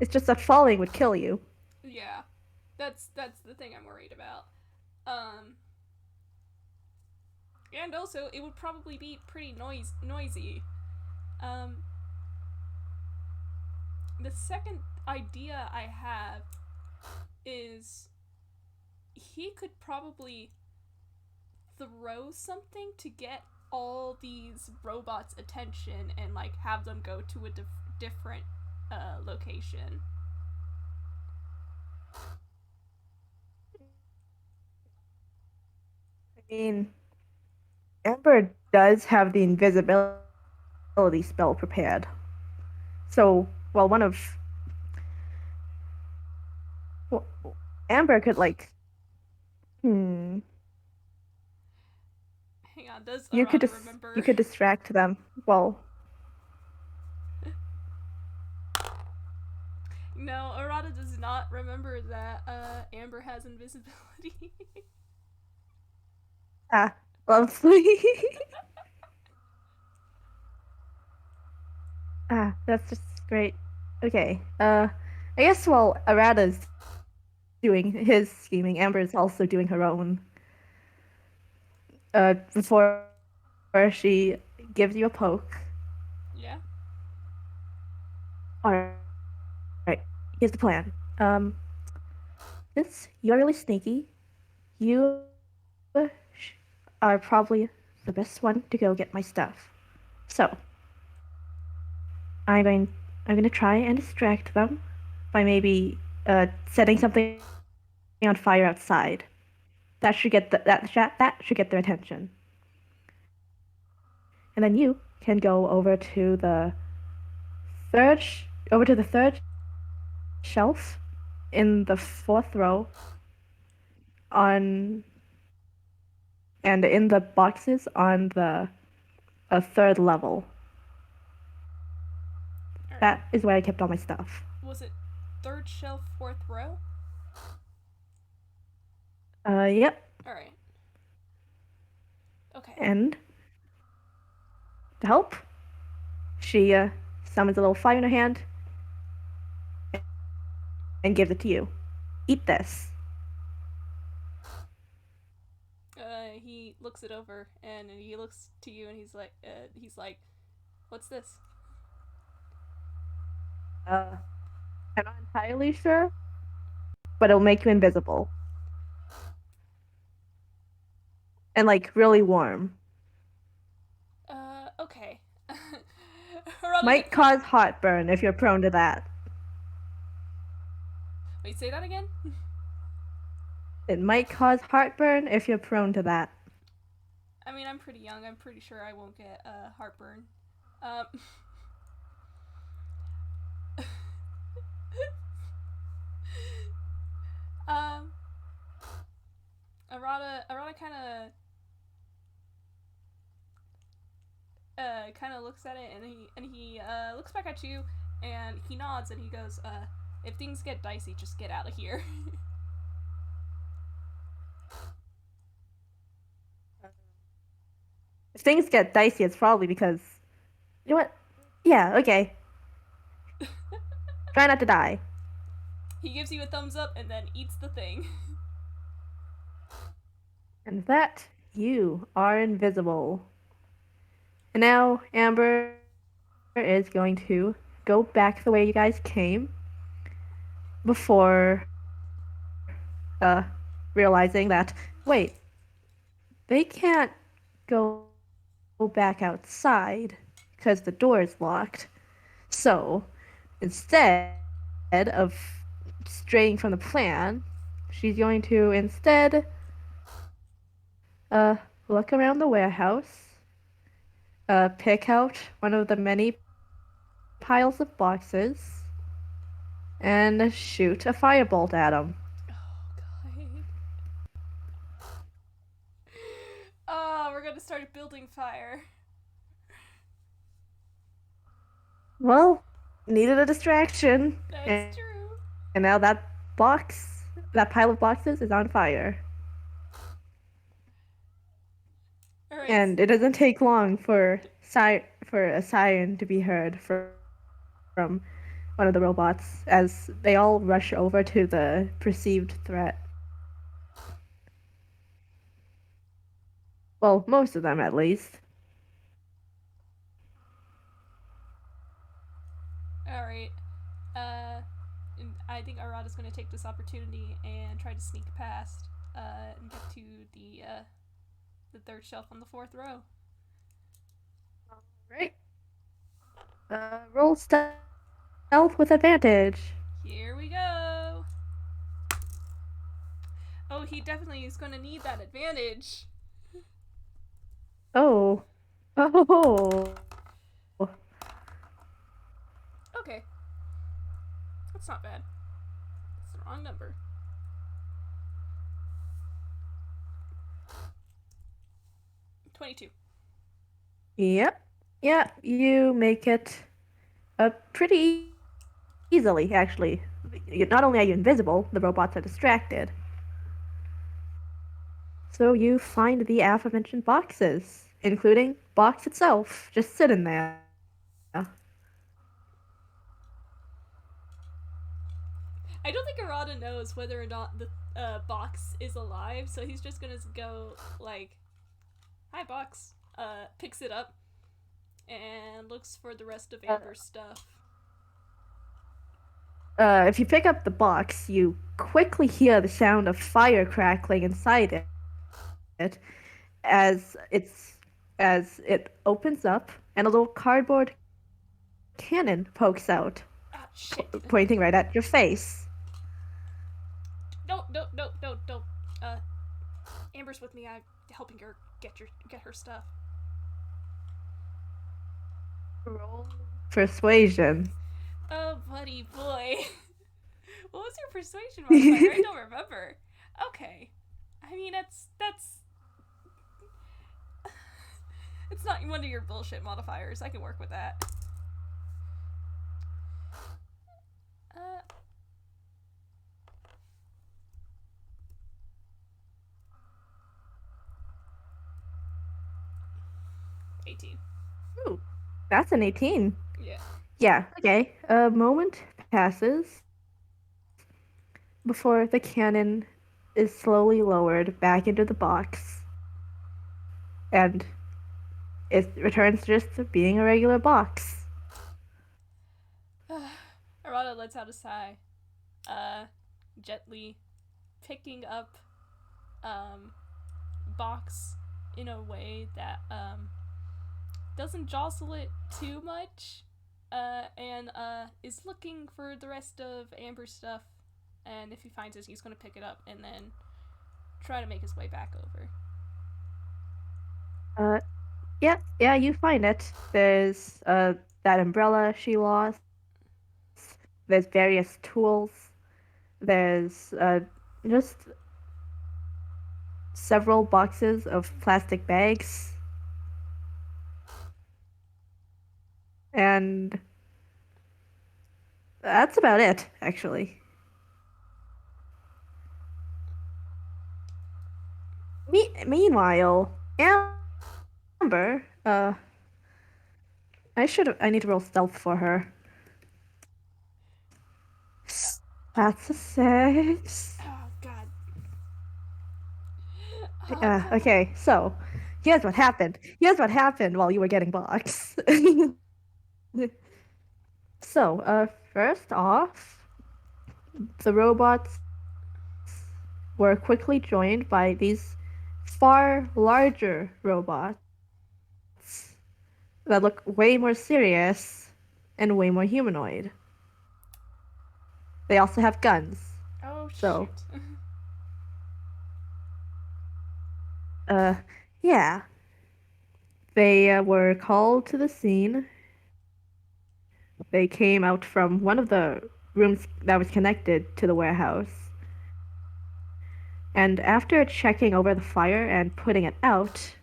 It's just that falling would kill you. yeah, that's the thing I'm worried about. Um, and also it would probably be pretty noisy. Um, the second idea I have is he could probably throw something to get all these robots' attention and like have them go to a different location. I mean, Amber does have the invisibility spell prepared. So, well, well, Amber could like, hmm, Hang on, does you could Arata just you remember? could distract them. Well, No, Arata does not remember that Amber has invisibility. ah, lovely. Ah, that's just great. Okay. I guess while Arata's doing his scheming, Amber's also doing her own. Before she gives you a poke. Yeah. All right. Here's the plan. Since you're really sneaky, you are probably the best one to go get my stuff. So I'm going. I'm going to try and distract them by maybe setting something on fire outside. That should get their attention. And then you can go over to the over to the third shelf in the fourth row on and in the boxes on the third level. All right. That is where I kept all my stuff. Was it third shelf, fourth row? Yep. All right. Okay. And to help, she summons a little fire in her hand and gives it to you. Eat this. He looks it over and he looks to you and he's like, "What's this?" Uh, I'm not entirely sure, but it'll make you invisible and like really warm. Okay. Arata Might gets. cause heartburn if you're prone to that. Wait, say that again. It might cause heartburn if you're prone to that. I mean, I'm pretty young. I'm pretty sure I won't get heartburn. Um. um. Arata kind of looks at it and he looks back at you and he nods and he goes, if things get dicey, just get out of here. If things get dicey, it's probably because you know what? Yeah, okay. Try not to die. He gives you a thumbs up and then eats the thing. And with that, you are invisible. And now Amber is going to go back the way you guys came before realizing that, wait, they can't go back outside because the door is locked. So instead of straying from the plan, she's going to instead look around the warehouse, pick out one of the many piles of boxes, and shoot a firebolt at him. Oh god. Oh, we're gonna start building fire. Well, needed a distraction, That's true. and now that pile of boxes is on fire. All right. And it doesn't take long for a siren to be heard from one of the robots as they all rush over to the perceived threat. Well, most of them at least. All right. Uh, I think Arata's gonna take this opportunity and try to sneak past and get to the third shelf on the fourth row. Right. Roll stealth with advantage. Here we go. Oh, he definitely is gonna need that advantage. Oh. Oh. Okay, that's not bad. That's the wrong number. 22. Yep. Yeah, you make it pretty easily, actually. Not only are you invisible, the robots are distracted. So you find the aforementioned boxes, including box itself, just sitting there. I don't think Arata knows whether or not the box is alive, so he's just gonna go like, "Hi, box." Picks it up and looks for the rest of Amber's stuff. If you pick up the box, you quickly hear the sound of fire crackling inside it as it opens up and a little cardboard cannon pokes out, Ah, shit. pointing right at your face. No, no, no, no, no. Uh, Amber's with me. I'm helping her get her stuff. Roll Persuasion. Oh, buddy boy. What was your persuasion modifier? I don't remember. Okay. I mean, that's it's not one of your bullshit modifiers. I can work with that. Uh, 18. Ooh, that's an 18. Yeah. Yeah, okay. A moment passes before the cannon is slowly lowered back into the box, and it returns just to being a regular box. Arata lets out a sigh, uh, gently picking up box in a way that doesn't jostle it too much, and is looking for the rest of Amber's stuff. And if he finds it, he's gonna pick it up and then try to make his way back over. Uh, yeah, you find it. There's that umbrella she lost. There's various tools. There's just several boxes of plastic bags. And that's about it, actually. Meanwhile, Amber, I need to roll stealth for her. Uh, That's a 6. oh God. Oh Yeah, God. okay, so here's what happened. Here's what happened while you were getting box. So, first off, the robots were quickly joined by these far larger robots that look way more serious and way more humanoid. They also have guns. Oh So, shoot. uh, yeah. They were called to the scene. They came out from one of the rooms that was connected to the warehouse. And after checking over the fire and putting it out,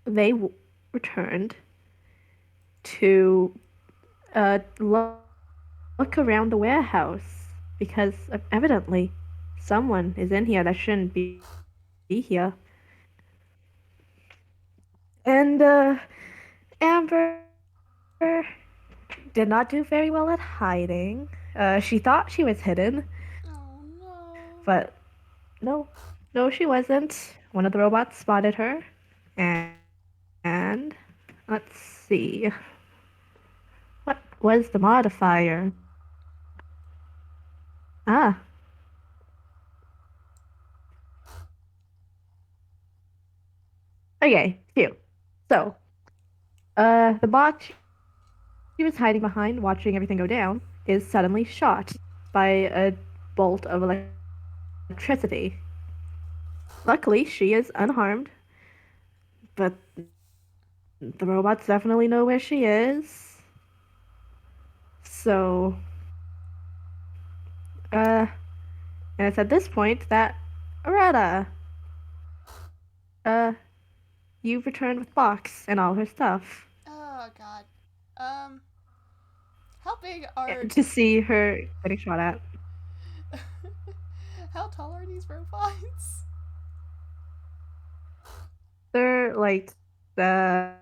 they returned to look around the warehouse because evidently someone is in here that shouldn't be here. And Amber did not do very well at hiding. She thought she was hidden, Oh no. but no, no, she wasn't. One of the robots spotted her, and let's see, what was the modifier? Ah, okay, phew. So, the bot she was hiding behind, watching everything go down, is suddenly shot by a bolt of electricity. Luckily, she is unharmed, but the robots definitely know where she is. So, uh, and it's at this point that Arata, uh, you've returned with Box and all her stuff Oh God. Um. How big are? to see her getting shot at. How tall are these robots? They're like the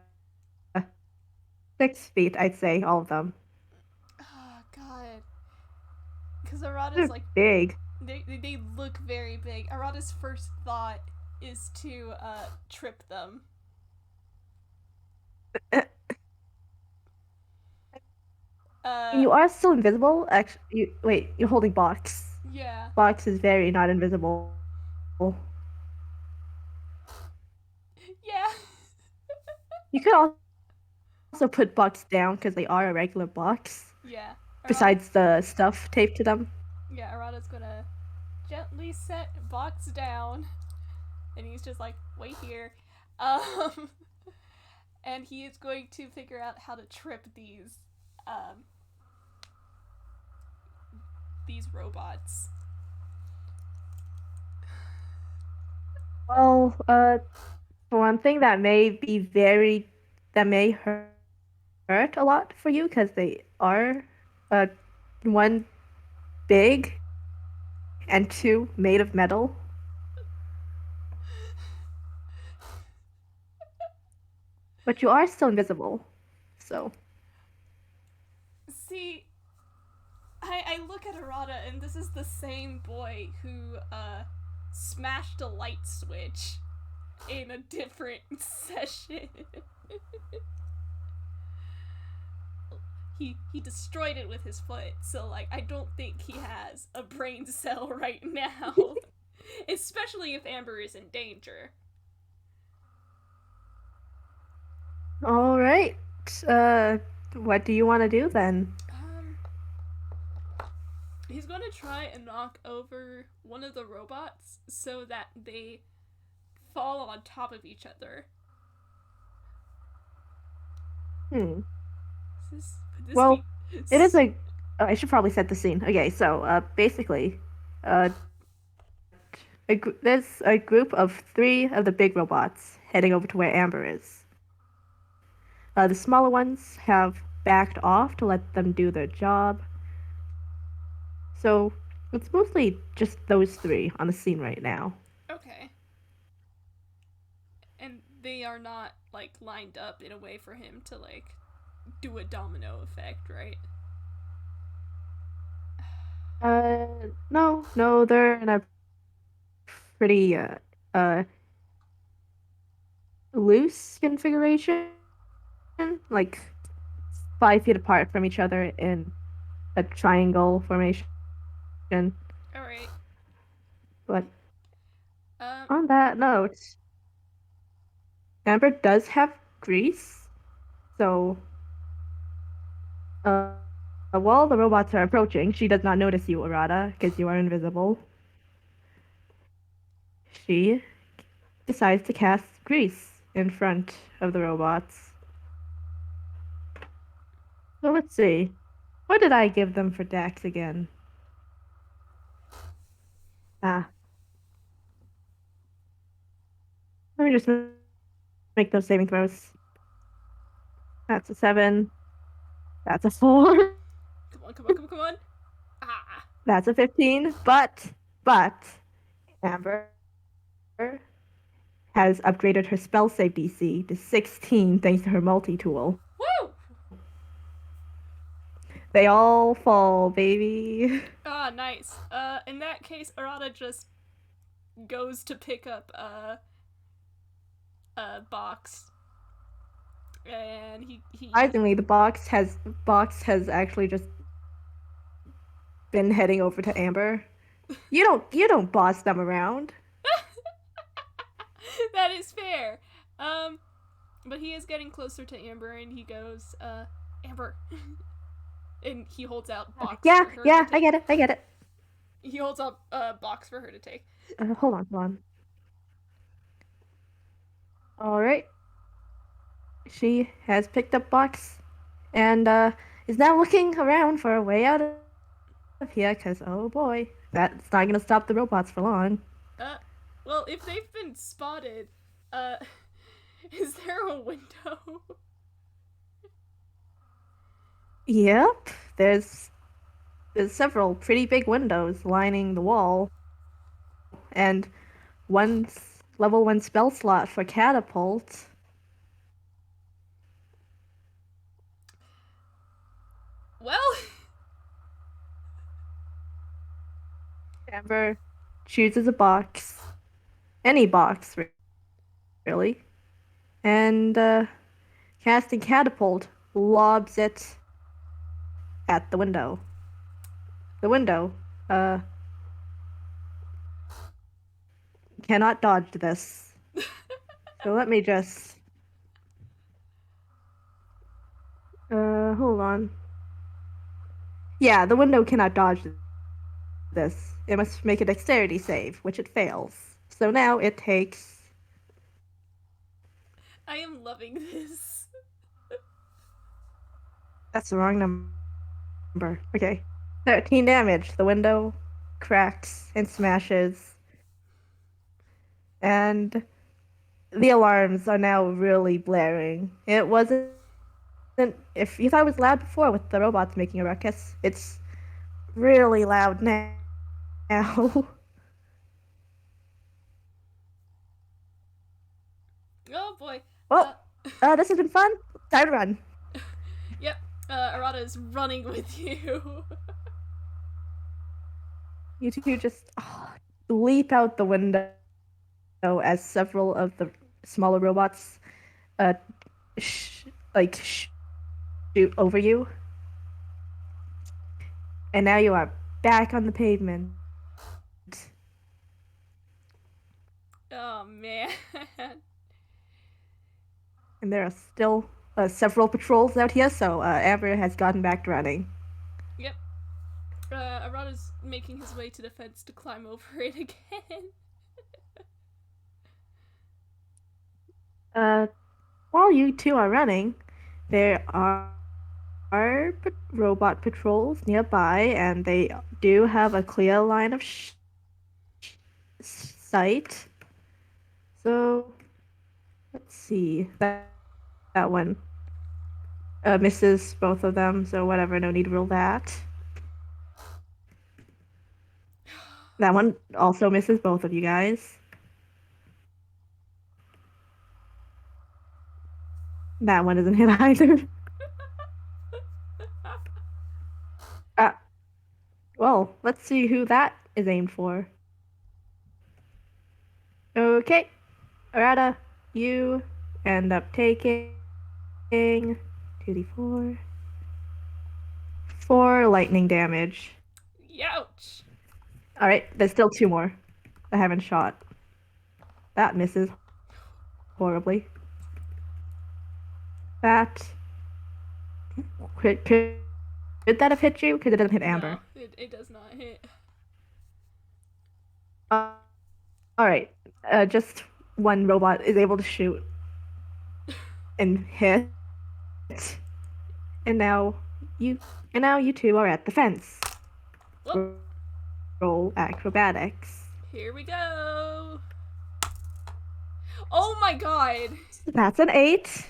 6 feet, I'd say, all of them. Oh God. Because Arata's They're like big. they look very big. Arata's first thought is to trip them. Uh You are still invisible. Actually, wait. You're holding Box. yeah. Box is very not invisible. Yeah. You could also put Box down because they are a regular box. Yeah. Arata Besides the stuff taped to them. yeah, Arata's gonna gently set Box down and he's just like, wait here. Um and he is going to figure out how to trip um, these robots. Well, for one thing, that may hurt a lot for you because they are, uh, one big and two made of metal. But you are still invisible, so. See, I look at Arata, and this is the same boy who smashed a light switch in a different session. He destroyed it with his foot, so like I don't think he has a brain cell right now. Especially if Amber is in danger. All right. Uh, what do you want to do then? Um he's going to try and knock over one of the robots so that they fall on top of each other. Hmm. Would this be. Well, it is a. Oh, I should probably set the scene. Okay, so basically, uh, there's a group of three of the big robots heading over to where Amber is. The smaller ones have backed off to let them do their job. So it's mostly just those three on the scene right now. Okay. And they are not, like, lined up in a way for him to, like, do a domino effect, right? No, they're in a pretty loose configuration, like 5 feet apart from each other in a triangle formation. Alright. But Um, on that note, Amber does have grease, so while the robots are approaching, she does not notice you, Arata, because you are invisible. She decides to cast grease in front of the robots. So let's see. What did I give them for Dex again? Ah, let me just make those saving throws. That's a 7. That's a 4. come on, come on, come on, come on. Ah. That's a 15. But, Amber has upgraded her spell save DC to 16 thanks to her multi tool. Woo! They all fall, baby. Ah, nice. In that case, Arata just goes to pick up a box, and he Surprisingly, the box has actually just been heading over to Amber. You don't boss them around. that is fair. Um, but he is getting closer to Amber, and he goes, Amber, and he holds out box Yeah, for her to yeah, I take. get it, I get it. He holds up a box for her to take. Hold on. All right, she has picked up box and is now looking around for a way out of here. Cause oh boy, that's not gonna stop the robots for long. Uh, well, if they've been spotted, uh, is there a window? Yep, there's several pretty big windows lining the wall, and level 1 spell slot for catapult. Well, Amber chooses a box, any box really, and casting catapult lobs it at the window. The window cannot dodge this. So let me just hold on. Yeah, the window cannot dodge this. It must make a dexterity save, which it fails. So now it takes I am loving this. That's the wrong number. Okay. 13 damage. The window cracks and smashes, and the alarms are now really blaring. It wasn't, if you thought it was loud before with the robots making a ruckus, it's really loud now. Oh boy. Well, Uh, this has been fun. Time to run. yep. Arata is running with you. You two just leap out the window as several of the smaller robots uh, shoot over you, and now you are back on the pavement. Oh man. And there are still several patrols out here, so Amber has gotten back to running. Yep. Arata's making his way to the fence to climb over it again. Uh, while you two are running, there are robot patrols nearby, and they do have a clear line of sight. So let's see. That one misses both of them, so whatever, no need to roll that. That one also misses both of you guys. That one isn't hit either. uh, well, let's see who that is aimed for. Okay, Arata, you end up taking 2d4, 4 lightning damage. Youch. Alright, there's still 2 more I haven't shot. That misses horribly. That could that have hit you? Because it doesn't hit Amber. No, it does not hit. Alright, just one robot is able to shoot and hit, and you and now you two are at the fence. Whoop. Roll acrobatics. Here we go. Oh my god. That's an 8.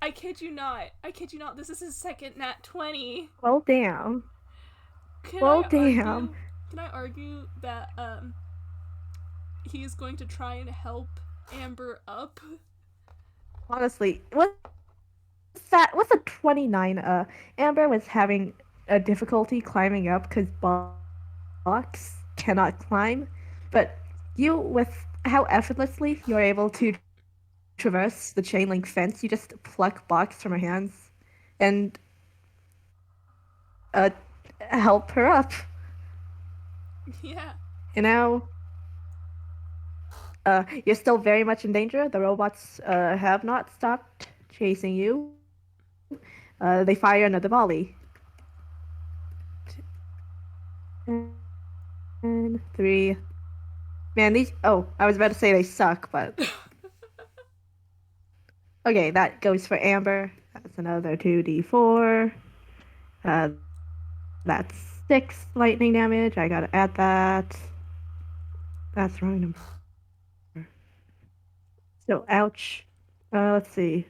I kid you not. I kid you not. This is his second nat 20. Well, damn. Can Well, I damn. argue? Can I argue that he is going to try and help Amber up? Honestly, what's a 29? Amber was having a difficulty climbing up because Box cannot climb, but you, with how effortlessly you're able to traverse the chain link fence, you just pluck Box from her hands and uh, help her up. Yeah. You know, you're still very much in danger. The robots have not stopped chasing you. They fire another volley. And 3. Man, these. Oh, I was about to say they suck, but. Okay, that goes for Amber. That's another 2d4. That's 6 lightning damage. I gotta add that. That's the wrong number. So, ouch. Let's see.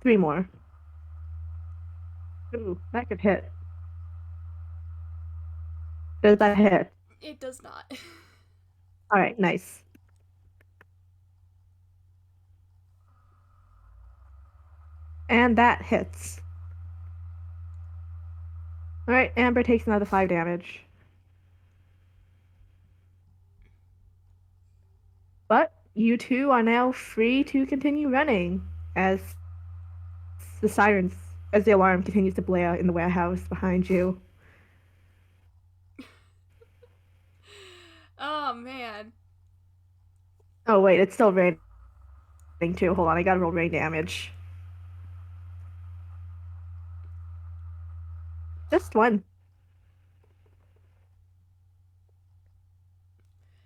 3 more. Ooh, that could hit. Does that hit? It does not. Alright, nice. And that hits. Alright, Amber takes another 5 damage. But you two are now free to continue running as as the alarm continues to blare in the warehouse behind you. Oh man. Oh wait, it's still raining too. Hold on, I gotta roll rain damage. Just one.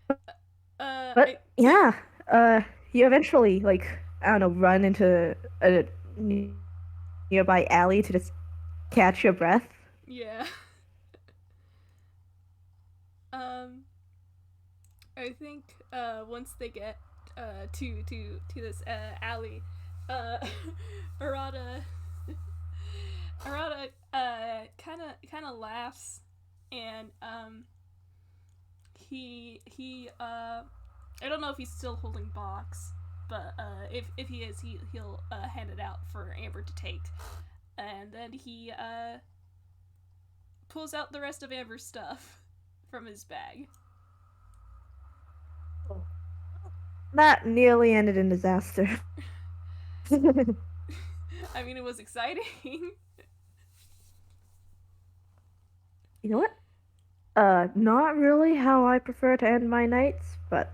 But I yeah, uh, you eventually like I don't know, run into a nearby alley to just catch your breath. Yeah. Um, I think once they get to this alley, uh, Arata Arata kind of laughs, and he I don't know if he's still holding box, but if he is, he'll hand it out for Amber to take, and then he pulls out the rest of Amber's stuff from his bag. That nearly ended in disaster. I mean, it was exciting. You know what? Not really how I prefer to end my nights, but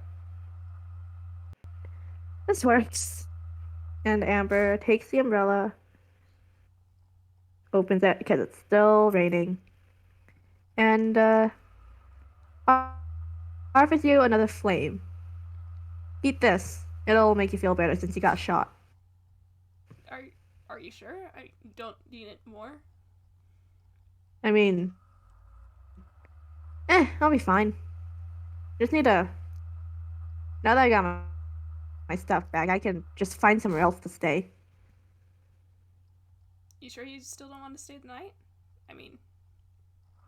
this works. And Amber takes the umbrella, opens it because it's still raining, and offers you another flame. Eat this. It'll make you feel better since you got shot. are are you sure? I don't need it more. I mean, I'll be fine. Just need to. Now that I got my stuff back, I can just find somewhere else to stay. You sure you still don't want to stay the night? I mean,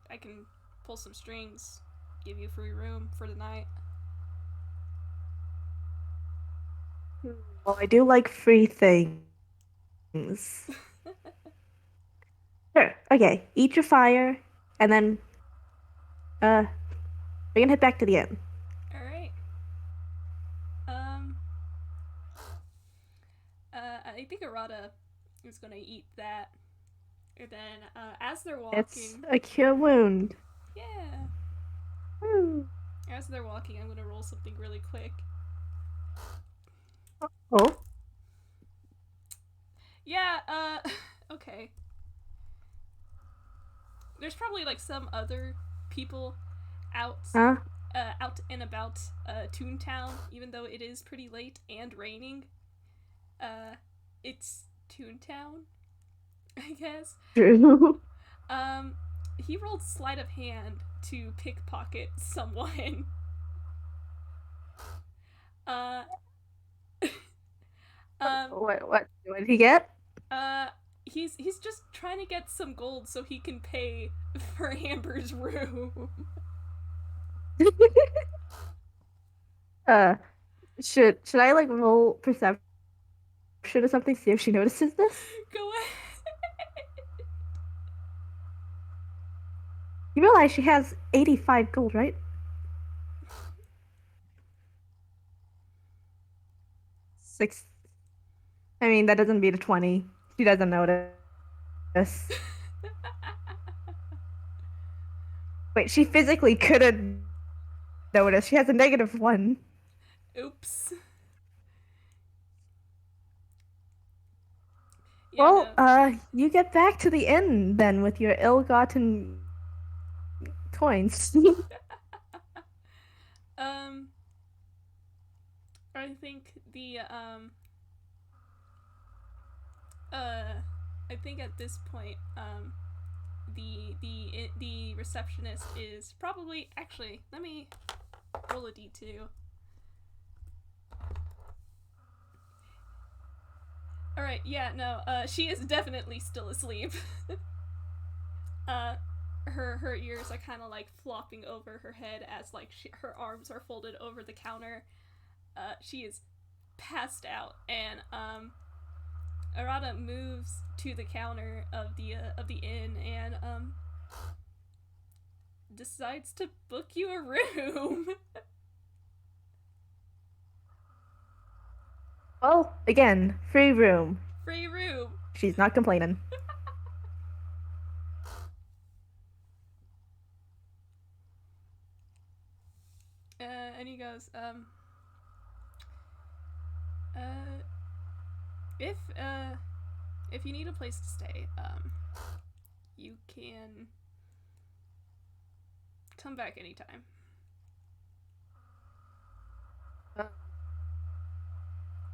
I can pull some strings, give you free room for the night. Well, I do like free things. Sure. Okay. Eat your fire, and then we can head back to the inn. All right. Um. I think Arata is gonna eat that, and then as they're It's walking, a cure wound. yeah, Woo. as they're walking, I'm gonna roll something really quick. Oh. Yeah. Okay. There's probably like some other people out Huh? out and about Toon Town, even though it is pretty late and raining. Uh, it's Toon Town, I guess. True. Um, he rolled sleight of hand to pickpocket someone. Uh, um, What did he get? uh, he's just trying to get some gold so he can pay for Amber's room. uh, should I like roll perception or something, see if she notices this? Go ahead. You realize she has 85 gold, right? Six. I mean, that doesn't beat a 20. She doesn't notice. Wait, she physically couldn't notice. She has a negative one. Oops. Yeah, Well, no. you get back to the inn then with your ill-gotten coins. Um, I think uh, I think at this point, the receptionist is probably actually. Let me roll a d2. All right, yeah, no, she is definitely still asleep. uh, her ears are kind of like flopping over her head as like her arms are folded over the counter. She is passed out, and Arata moves to the counter of the inn and decides to book you a room. Well, again, free room. Free room. She's not complaining. And he goes, uh, if if you need a place to stay, you can come back anytime.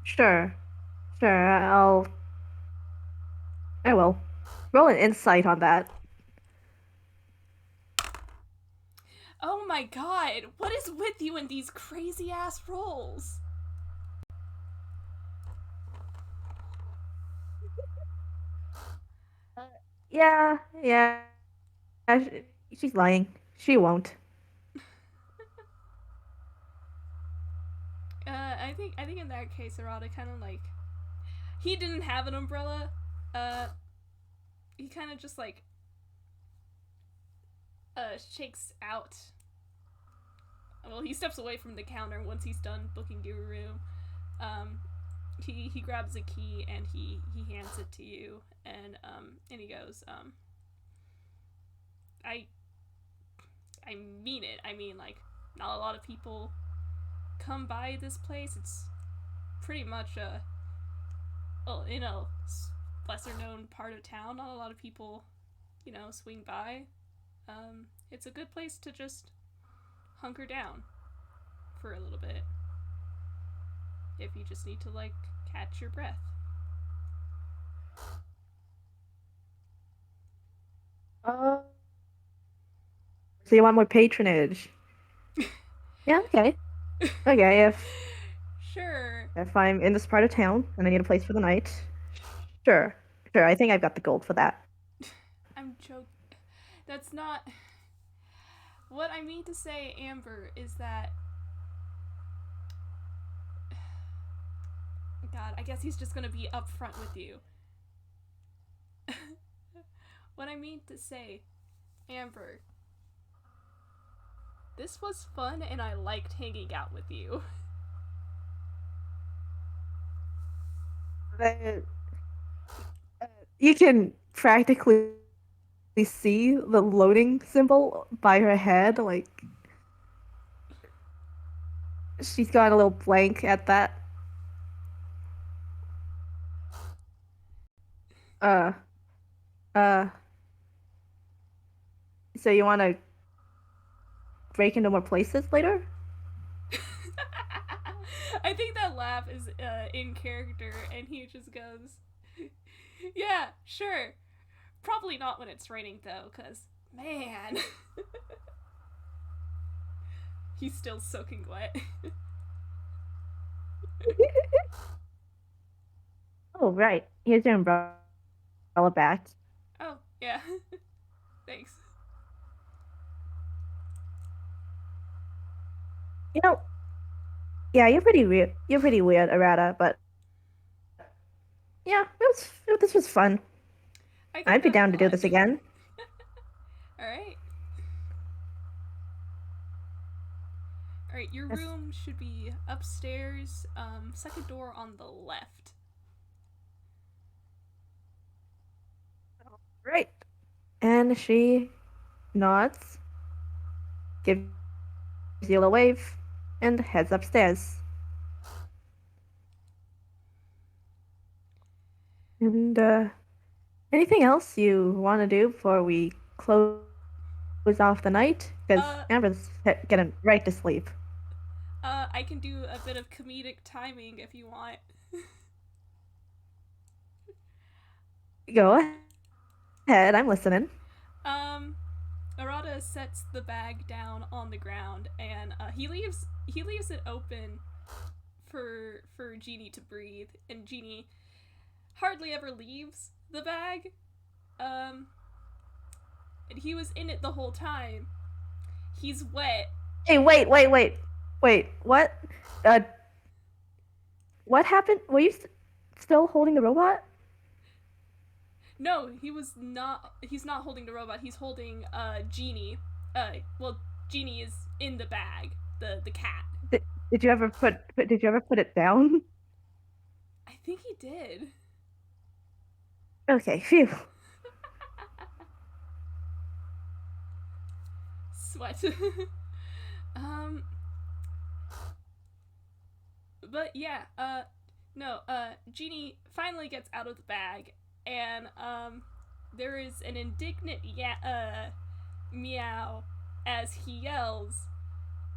Sure. Sure. I will. Roll an insight on that. Oh my god, what is with you in these crazy ass rolls? Uh, yeah, yeah. She's lying. She won't. I think in that case, Arata kind of like he didn't have an umbrella. Uh, he kind of just like shakes out. Well, he steps away from the counter once he's done booking your room. Um, he grabs a key and he hands it to you, and he goes, I I mean it. I mean, like, not a lot of people come by this place. It's pretty much well, in a lesser known part of town. Not a lot of people, swing by. It's a good place to just hunker down for a little bit if you just need to like catch your breath. Uh, so you want more patronage? Yeah, okay. Okay, Sure. if I'm in this part of town and I need a place for the night, sure. Sure, I think I've got the gold for that. I'm joking. That's not what I mean to say, Amber, is that God, I guess he's just gonna be upfront with you. What I mean to say, Amber, this was fun and I liked hanging out with you. The, uh, you can practically see the loading symbol by her head. Like, she's got a little blank at that. Uh, uh, so you want to break into more places later? I think that laugh is in character, and he just goes, "Yeah, sure. Probably not when it's raining, though, because, man." He's still soaking wet. Oh, right. Here's your umbrella back. Oh, yeah. Thanks. You know, yeah, you're pretty weird. You're pretty weird, Arata, but yeah, this was fun. I get I'd be that a down to do lot. this again. Alright. Alright, your Yes. room should be upstairs, second door on the left. Right. And she nods, gives you a little wave, and heads upstairs. And anything else you want to do before we close off the night? Because Uh, Amber's getting right to sleep. I can do a bit of comedic timing if you want. Go ahead, I'm listening. um, Arata sets the bag down on the ground, and he leaves it open for Genie to breathe, and Genie hardly ever leaves the bag. Um, and he was in it the whole time. He's wet. Hey, wait. What? Uh, what happened? Were you still holding the robot? No, he was not. He's not holding the robot. He's holding Genie. Well, Genie is in the bag. The cat. Did, did you ever did you ever put it down? I think he did. Okay, phew. Sweat. um, but yeah. No. Genie finally gets out of the bag, and there is an indignant meow as he yells,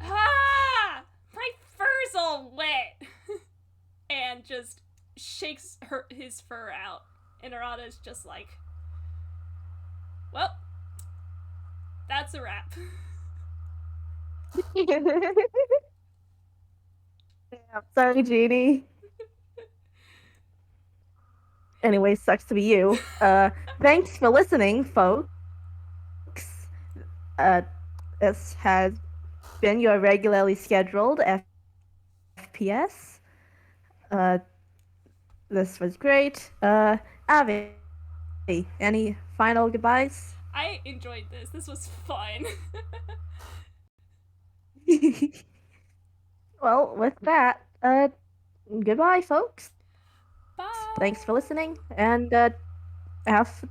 "Ah! My fur's all wet!" And and just shakes his fur out. And Arata's just like, well, that's a wrap. I'm sorry, Jeannie. Anyway, sucks to be you. Thanks for listening, folks. This has been your regularly scheduled FPS. Uh, this was great. Avi, any final goodbyes? I enjoyed this. This was fun. Well, with that, goodbye, folks. Thanks for Bye. listening, and have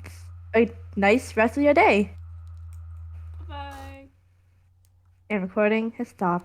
a nice rest of your day. Bye. And recording has stopped.